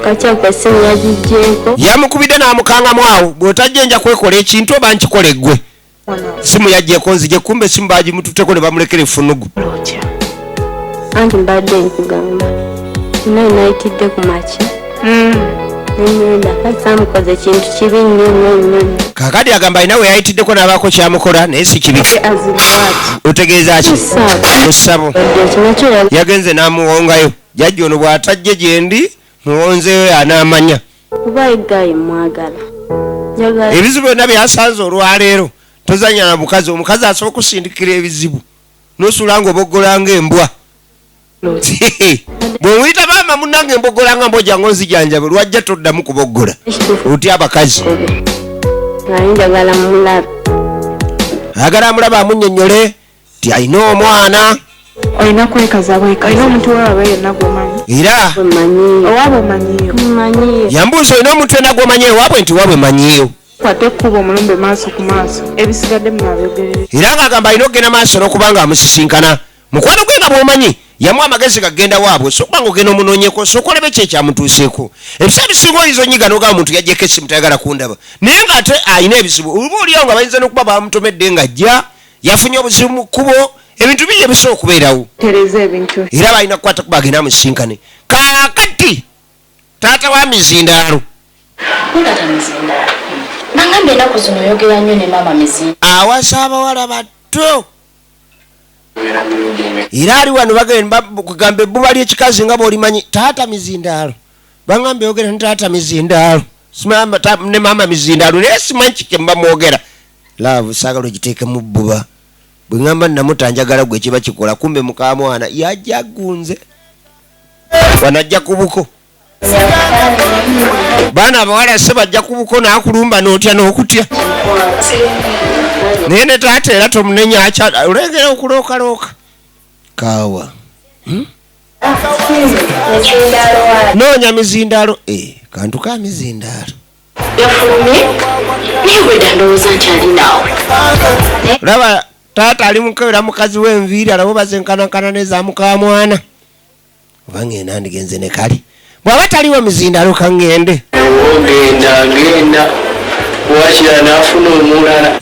kakyako essimu yagijjeeko
yamukubidde n'amukangamu awo bw'otajja nja kwekola ekintu oba nkikola eggwe simu yaggyeko nzije kumbe essimu bagimututteko ne bamulekera effunugu
anti mbadde nkugamba naye nayitidde ku makya nenyenda kati samukoze kintu kibi nnyo
kaakati agamba alina we yayitiddeko n'abaako kyamukola naye si kibi otegeeza ki mussabo yagenze n'amuwongayo jajja ono bw'atajje gye ndi muwonzeyo anaamanya
kuba egayi mwagala
ebizibu byonna byasanze olwaleero tozanya na mukazi omukazi asobola okusindikira ebizibu n'osula ng'oboggolanga embwa bwemuyita maama munnange embogolanga mbojjango nzijanjabe lwajja toddamu kuboggola otya abakazi
njagala mulabe
agala amulaba amunnyonnyole ti alina omwana
olina kwekaza bweka olina omuntu wewaba yenna gwomanyi
era
owaabwe omanyiyo
yambuuza olina omuntu yenna gwomanyiyo waabwe nti waabwe manyiyo
kwate ekkuba omulumbe maaso ku maaso ebisigadde munabyogerere
era ng'agamba alina okugenda maaso n'okubanga amusisinkana mukwano gwe nga bw'omanyi yamu amagezi gagenda waabwe sokubanga ogenda omunoonyeko sokolebe ki ekyamutuuseeko ebiseera bisinga oyinza onyiga n'ogamba omuntu yajjeko essimu tayagala kundaba naye ng'ate alina ebizibu oba oliawo nga bayinza n'okuba bamutomedde ng'ajja yafunye obuzibu mu kkubo ebintu bingi ebisobola okubeerawo era balina kukwata kuba agenda amusisinkane kaakati taata wa Mizindaalo
nangambe ennaku zino oyogera nnyo ne maama Mizindaalo
awasa abawala bato era ali wano bagenda kugamba ebbuba ly'ekikazi nga bw'olimanyi taata Mizindaalo bagamba yogera ne taata Mizindaalo ne maama Mizindaalo naye simanyi kike mba mwogera laavu saagala ogiteeke mu bbuba bwe ŋŋamba namutanjagala gwe kiba kikola kumbe mukamwana yajja agunze wanajja ku buko baana abawala se bajja ku buko n'akulumba n'otya n'okutya naye ne taata era tomunenya olengera okulookalooka kaawa noonya Mizindaalo kantu ka Mizindaalo laba taata ali mukewera mukazi w'enviiri alabo bazenkanankana neza mukamwana oba ngenda ndigenze ne kali bw'aba taliwo Mizindaalo kaŋŋende
ngenda wakira n'afuna omulala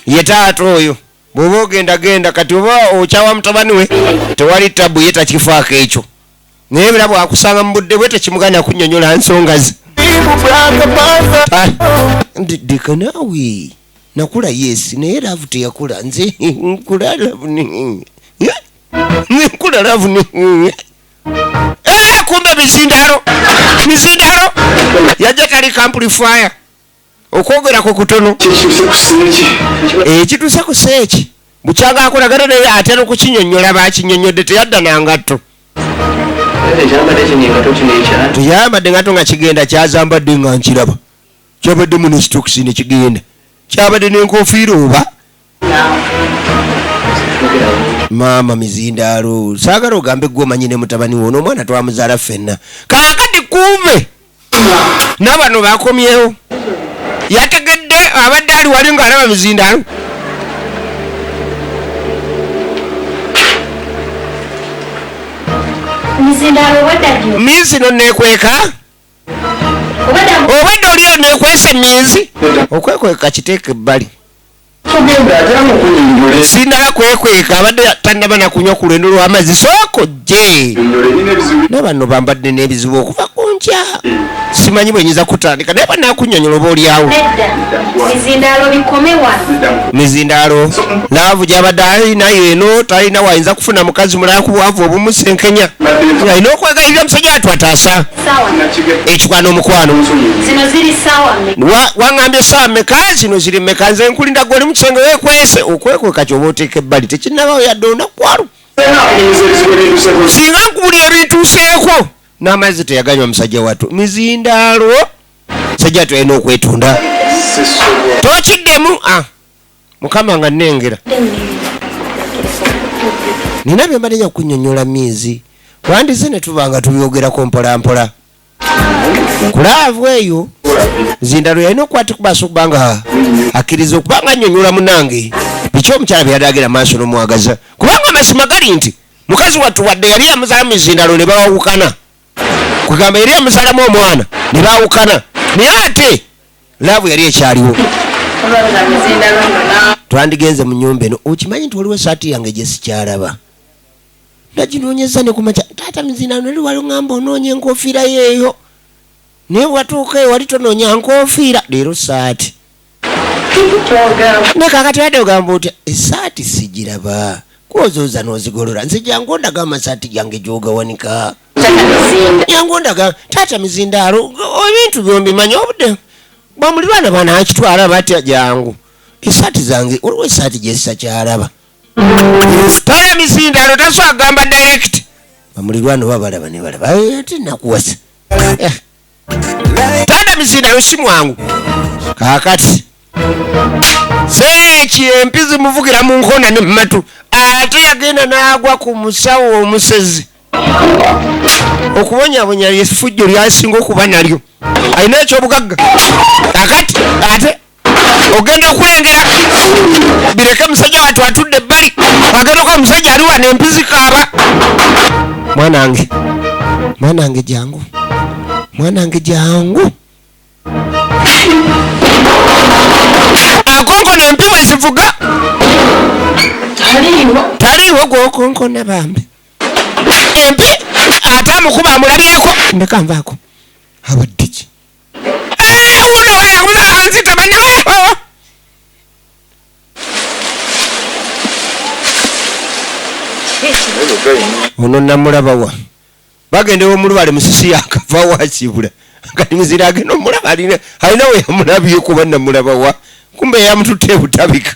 ye taata oyo bw'oba ogendagenda kati oba okyawa mutabani we tewali tabu ye takifaako ekyo naye bira bwakusanga mu budde bwe tekimuganya kunnyonnyola nsonga ze ndika naawe nakula yesi naye laavu teyakula nze nkula laavu nkula laavu kumbe Mizindaalo yajja tali amplifier okwogerako kutono ekituuse ku seeki bukyanga akolagana naye ate n'okukinnyonnyola bakinnyonnyodde teyadda nangatto teyambadde ngato nga kigenda kyazambadde nga nkiraba kyabadde mu nesitokisi ne kigenda kyabadde n'enkofiira oba maama Mizindaalo saagala ogambe gwe omanyi ne mutabani wo n'omwana twamuzaala ffenna kaakati kumbe n'abano bakomyewo yategedde abadde ali wali ng'alaba Mizindaalo minsi no neekweka obadde oliyo neekwesa minsi okwekweka kiteeka ebbali sindala kwekweka abadde tannaba nakunywa ku lwendo lw'amazzi sooko gye n'abano bambadde n'ebizibu okuva ku ntya simanyi bwenyiza kutandika naye banakunyonyola oba olyawo
Mizindaalo bikome wano.
Mizindaalo laavu gy'abadde alina eno talina wayinza kufuna mukazi mulala ku bwavu obumusenkenya alina okwegayirira musajja watu ataasa ekikwano omukwano
Zino ziri ssaawa mmeka?
waŋŋambye essaawa mmeka zino ziri mmeka nze nkulinda gwe oli mu kisenge weekwese okwekweka kyoba oteeka ebbali tekinnabawo yadde olunakwalo singa nkubuli ebintuuseeko n'amazzi teyaganywa musajja wattu Mizindaalo musajja wattu alina okwetunda tokiddemu mukama nga nnengera nina bye mbalenya okunyonyola miizi wandize ne tuba nga tubyogerako mpolampola kulaavu eyo Mizindaalo yalina okukwata okubaasa okuba nga akkiriza okuba nga annyonnyola munange biki omukyala bye yadagera maaso n'omwagaza kubanga amazima gali nti mukazi wattu wadde yali yamuzaala Mizindaalo ne bawawukana kugamba yali yamuzaalamu omwana ne baawukana naye ate laavu yali ekyaliwo twandigenze mu nnyumba eno okimanyi nti waliwo esaati yange gye sikyalaba naginoonyeza ne kumaca taata Mizindaalo nali wali ŋŋamba onoonya enkofiira yeeyo naye watuuka eyo wali tonoonya nkofiira leero saati ne kakati wadde ogamba otya esaati sigiraba kwozooza n'ozigolola nze jangu ondaga amasaati gange gy'ogawanika jangu ondaga taata Mizindaalo ebintu byombimanyi obudde bamulirwana banakitwala batya jangu esaati zange oliwo esaati gyesisakyalaba taata Mizindaalo tasobola kugamba direct bamulirwana oba balaba ne balaba tinakuwasa taata Mizindaalo si mwangu kakati seeki empi zimuvugira mu nkona ne mumatu ate yagenda n'agwa ku musawo omusezi okubonyabonya lyefujjo lyasinga okuba nalyo alina ekyobugagga kakati ate ogenda okulengera bireke musajja wattu atudde ebbali agendako omusajja ali wano empi zikaaba mwanange jangu akonkona empi bwe zivuga taliiwo gwokonkona bambi empi ate amukuba amulabyeko ndeka nvaako abaddiki nzita banne ono namulabawa bagendewo omulubale musisi yakava wakibula kati Mizindaalo agenda omulaba alina we yamulabye kuba namulabawa kumbe yamututte ebutabika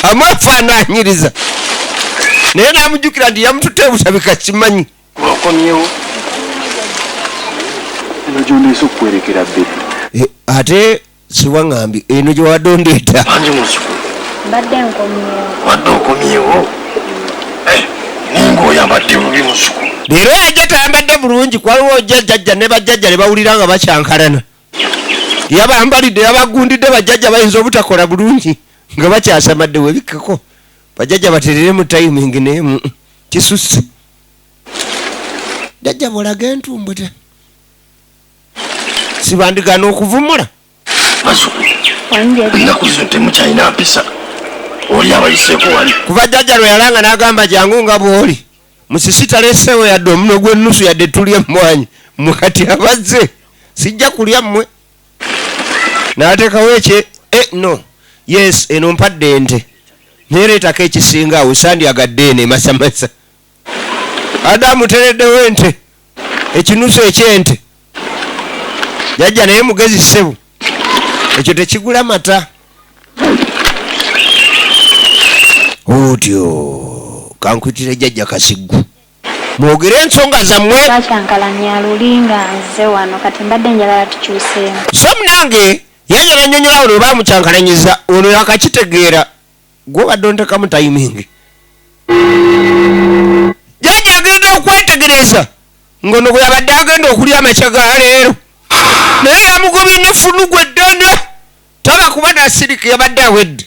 amwafaananyiriza naye namujjukira nti yamututte ebutabika kimanyi
wakomyewo eno gyondeesa okwerekera bbeddu
ate siwaŋŋambi eno gye wadde ondeeta
bangi musuku
Mbadde nkomyewo.
wadde okomyewo ningaoyambadde bubi musuku
leero yajja tayambadde bulungi kwaliwo jjajja ne bajjajja ne bawulira nga bakyankalana yabambalidde yabagundidde bajjajja bayinza obutakola bulungi nga bakyasamadde webikkako bajjajja baterere mu timing naye kisusse jjajja bwolaga entumbwe te sibandigana okuvumula
ennaku zino temukyalina mpisa oli abayiseeko wali
kuva jjajja lwe yalanga n'agamba jangu nga bw'oli musisi taleseewo yadde omuno gw'ennusu yadde tulya mmwanyi mwekati abazze sijja kulya mmwe n'ateekawo no yes eno mpadde ente neereetako ekisinga awo sandyagadde eno emasamasa adamu tereddewo ente ekinusu ekyente jjajja naye mugezi ssebo ekyo tekigula mata otyo kankuyitire jjajja Kasiggu mwogere ensonga zammwe
Bakyankalanya lulinga nze wano kati mbadde njagala tukyuseemu.
so munange yanyala nnyonnyola ono oba mukyankalanyiza ono yakakitegeera gwobadde ontekamu timing jjajja agenda okwetegereza ngono bwe yabadde agenda okulya amakya ga leero naye yamugobye nefunu gwe eddende taba kuba nasirika yabadde awedde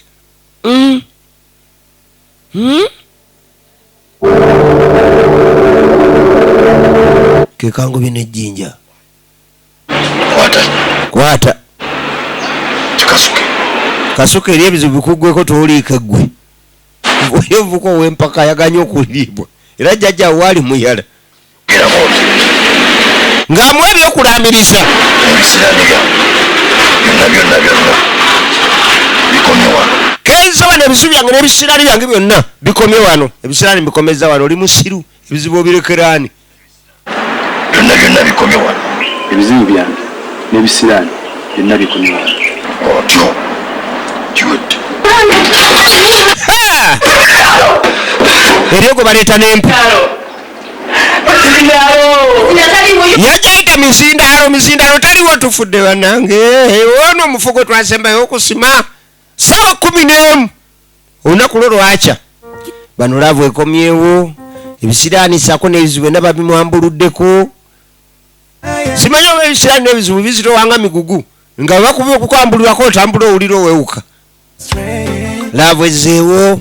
kekangobye nejjinja kwata kasuka eri ebizibu bikuggweko toliika eggwe oyevuko ow'empaka yaganya okuliibwa era jjajja waali muyala ng'amuwa ebyokulambiriza. Kenzo wano ebisu byange n'ebisiraani byange byonna bikomye wano. Ebisiraani bikomeza wano, oli musiru, ebizibu obirekeraani.
Byonna bikomye wano. Ebizibu byange n'ebisiraani byonna bikomye wano. Otyo. Good.
Erego baleeta n'empi. Yajaita Mizindaalo taliwo tufudde bannange. Ono omufugo twasembayo okusima. Sawa 11 olunaku lwo lwakya. Bano laavu ekomyewo. Ebisiraani saako n'ebizibu byonna babimwambuluddeko. Simanyi oba ebisiraani n'ebizibu bizitowanga migugu. Nga bakubi okukwambulirako otambula owulira owewuka. Laavu ezzeewo.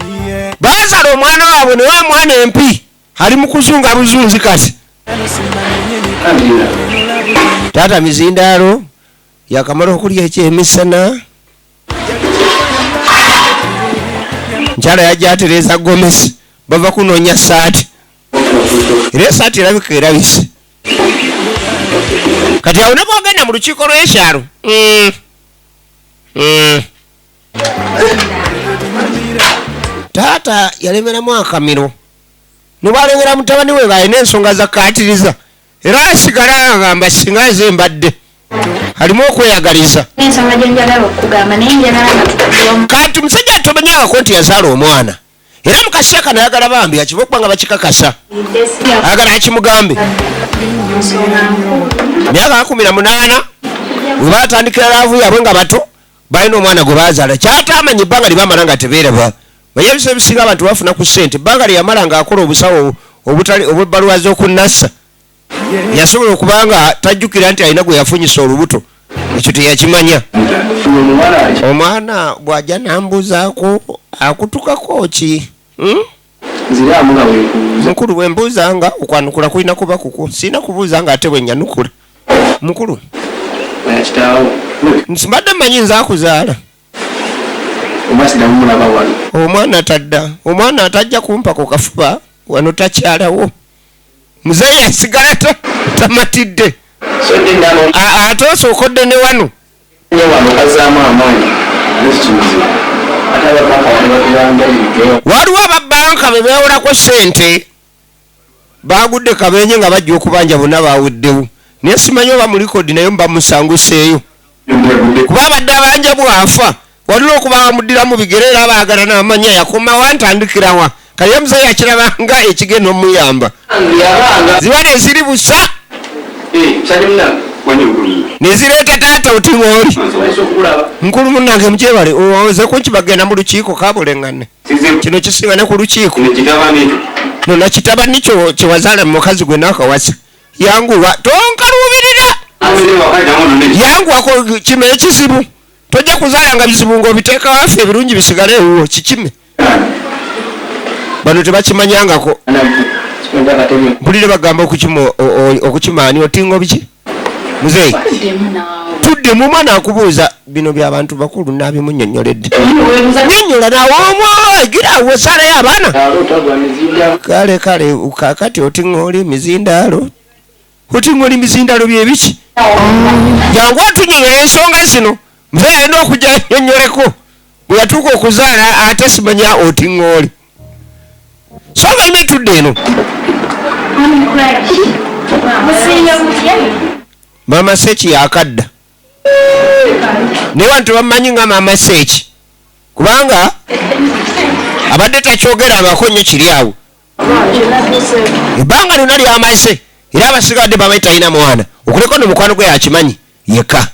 Baazala omwana waabwe naye omwana empi. Ali mu kuzunga buzunzi kati. Taata Mizindaalo yakamala okulya ekyemisana. Nkyala yajja atereeza gomesi. Bava kunoonya saati. Era esaati erabika erabise. Kati awo ne bw'ogenda mu lukiiko lw'ekyalo. Taata yalemeramu akamiro. Nubaalengera mutabani we ng'alina ensonga zakkaatiriza. Era asigala agamba singa nze mbadde. Alimu okweyagaliza.
Ensonga gye njagala okugamba naye njagala nga tukuddemu.
Kati musajja tomanyangako nti yazaala omwana. Era mu kaseera kano ayagala bambi akiba okuba nga bakikakasa. Ayagala akimugambe. Myaka 18 we baatandikira laavu yaabwe nga bato balina omwana gwe baazaala. Kyataamanya ebbanga lye baamala nga tebeeraba. Naye ebiseera ebisinga abantu bafuna ku ssente. Ebbanga lye yamala ng'akola obusawo obw'ebbaluwa z'okunnassa. Yasobola okuba nga tajjukira nti alina gwe yafunyisa olubuto. Ekyo teyakimanya. Omwana bw'ajja n'ambuuzaako akutukako ki? Mukulu bwe mbuuzanga okwanukula kulina kuba kuko. Sirina kubuuza nga ate bwe nnyanukula. Mukulu. Nsimbadde mmanyi nze akuzaala. Omwana tadda. Omwana atajja kumpako kafuba wano takyalawo. Muzeeyi asigala tamatidde. Ate osookodde ne wano. Waliwo ababbanka be beewolako ssente. Baagudde kabenye nga bajja okubanja bonna baawuddewo. Naye simanyi oba mu likodi naye bamusanguseeyo. Kuba abadde abanja bwafa. Waliwo okuba bamuddiramu bigere era baagala n'amanya yakomawa ntandikirawa. Kale muzeeyi akirabanga ekigenda omuyamba. Zibadde ziri busa. Nezireeta taata oting'oli. Nkulu munnange mukyebale ozeeko nkibagenda mu lukiiko kabuleŋŋane. Kino kisinga ne ku lukiiko. No nakitabani kye wazaala mu mukazi gwe n'akawasa. Yanguwa tonkaluubirira. Yanguwako kime ekizibu. Tojja kuzaala nga bizibu ng'obiteeka waffe ebirungi bisigale ewuwo kikime. Bano tebakimanyangako. Mpulire bagamba okukimaani otingo biki? Muzeeyi. Tuddemu mwana akubuuza bino by'abantu bakulu naabimunnyonnyoledde. Nnyonnyola naawe omwo gira awo saalayo abaana. Kale kakati oting'oli Mizindaalo. Oting'oli Mizindaalo bye biki? Jangu otunnyonnyola ensonga zino. Muzeeyi alina okujja annyonnyoleko. Bwe yatuuka okuzaala ate simanya oting'oli. So balina tudde eno. Mama Seki yakadda. Naye wantu bamanyi nga Mama Seki. Kubanga abadde takyogera abakonye kiri awo. Ebbanga lyonna lyamaze. Era abasigadde babayi talina mwana. Okuleko n'omukwano gwe yakimanyi yekka.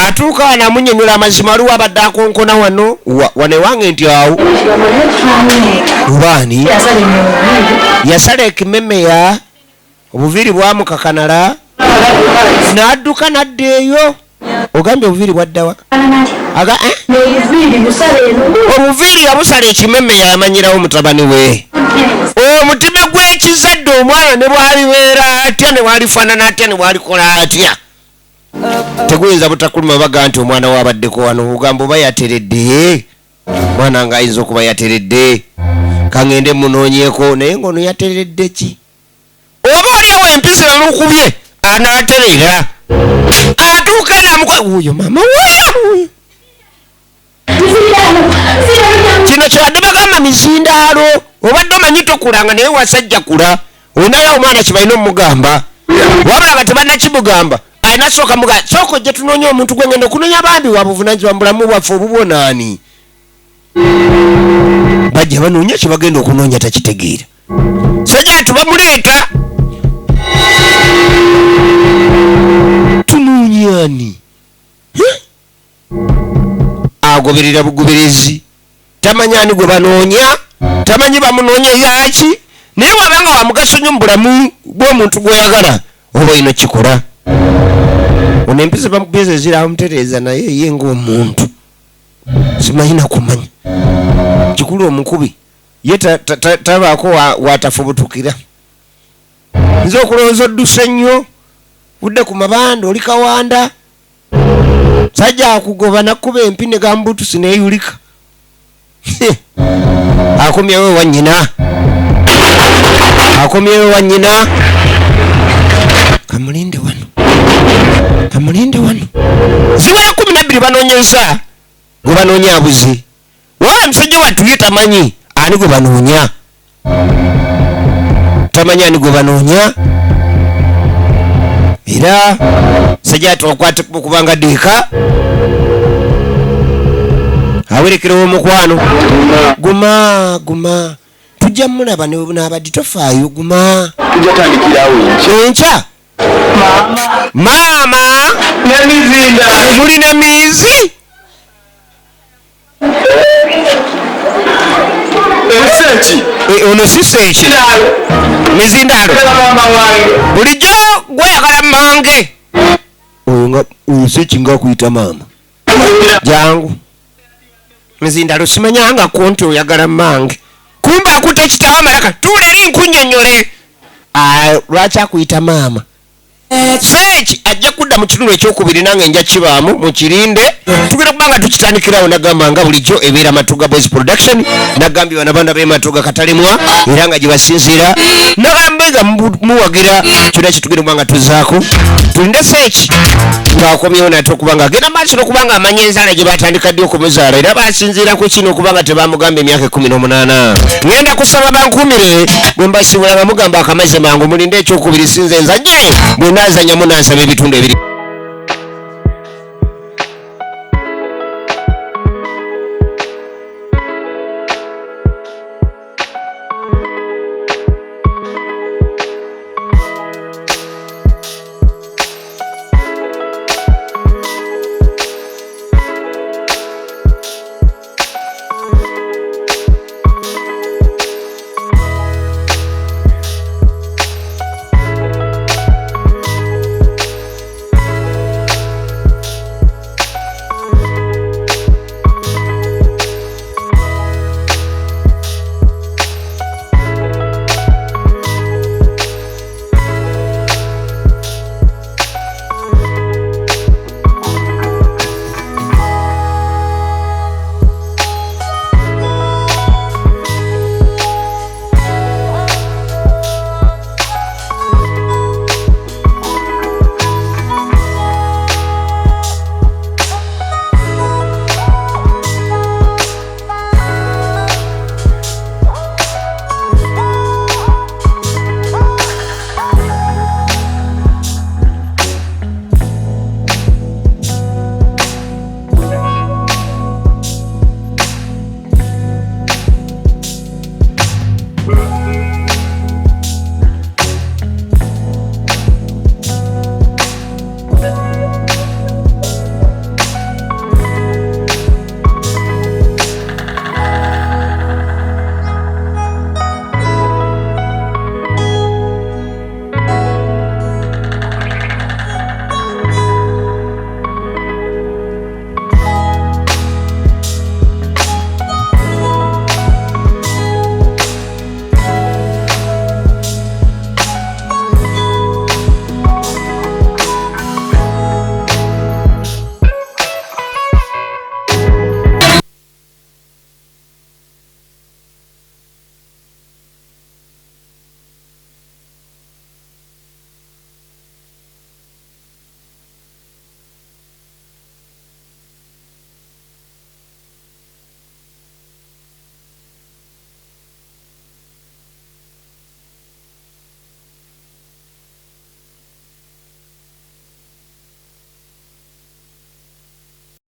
Atuuka anamunnyonnyola amazima waliwo abadde akonkona wano ewange nti awo lubaani yasala ekimemeya obuviiri bwamukakanala n'adduka n'adda eyo. Ogambye obuviiri bwaddawa? Obuviiri yabusala ekimemeya yamanyirawo mutabani we. Omutima gw'ekizadde omwana ne bwalibeera atya ne bwalifaanana atya ne bwalikola atya teguyinza butakuluma baga nti omwana wabaddeko wano ogamba oba yateredde. Mwana nga ayinza okuba yateredde. kangende munoonyeko naye ngono yateredde ki oba oliawo empisi bamukubye anaaterera atuuka namukoyo mama wuyo kino kibadde bagamba mizindaalo obadde omanyi tokulanga naye wasajja kula onayo omwana kibalina omugamba wabula nga tebannakimugamba ayinasooka muga sooka ojja tunoonya omuntu gwengenda okunoonya bambi wa buvunanyizibwa mu bulamu bwaffe obubonaani bajja banoonya kyebagenda okunoonya takitegeera sajja tubamuleeta tunoonyani agoberera bugoberezi tamanyi ani gwe banoonya tamanyi bamunoonya yaki naye wabanga wa mugaso nnyo mu bulamu bw'omuntu gw'oyagala oba ino kikola ono empisa bamugeza ezirawo mutereeza naye ye ng'omuntu simanyi nakumanya kikulu omukubi ye tabaako watafubutukira nze okulowooza odduse nnyo budde ku mabanda oli kawanda sajja akugoba nakuba empi ne gambutusi neyulika akomyewo wanyina kamulinde wano ziwera 12 banoonyeza gwe banoonya abuzi waba musajja wattu ye tamanyi ani gwe banoonya tamanyi ani gwe banoonya era sajja twakwate kubanga deeka awerekerewo omukwano guma tujja mulaba n'abaddi tofaayo guma enkya maama mulina miizi ono si seeki mizindaalo bulijjo gweyagala mange oyo seeki ngakuyita maama jangu mizindaalo simanyanga konti oyagala mange kumba akuta kitawa malaka tuleri nkunnyonnyole lwaki akuyita maama seeki ajja kudda mu kitundu ekyokubiri nange nja kibaamu mu kirinde tugenda kubanga tukitandikirawo nagamba nga bulijjo ebeera Matuga Boys Production nagambye bana bana b'Ematuga katalimwa era nga gye basinziira nagambe nga muwagira kyonna kitugenda kubanga tuzaako tulinde seeki ng'akomyewo nate okubanga agenda maaso n'okubanga amanya enzaala gye batandika ddi okumuzaala era basinziira ku kino okubanga tebamugamba emyaka 18 ngenda kusaba bankumire bwe mbasibula nga mugamba akamaze mangu mulinde ekyokubiri sinze nzajje bwe naazanyamu nansaba ebitundu ebiri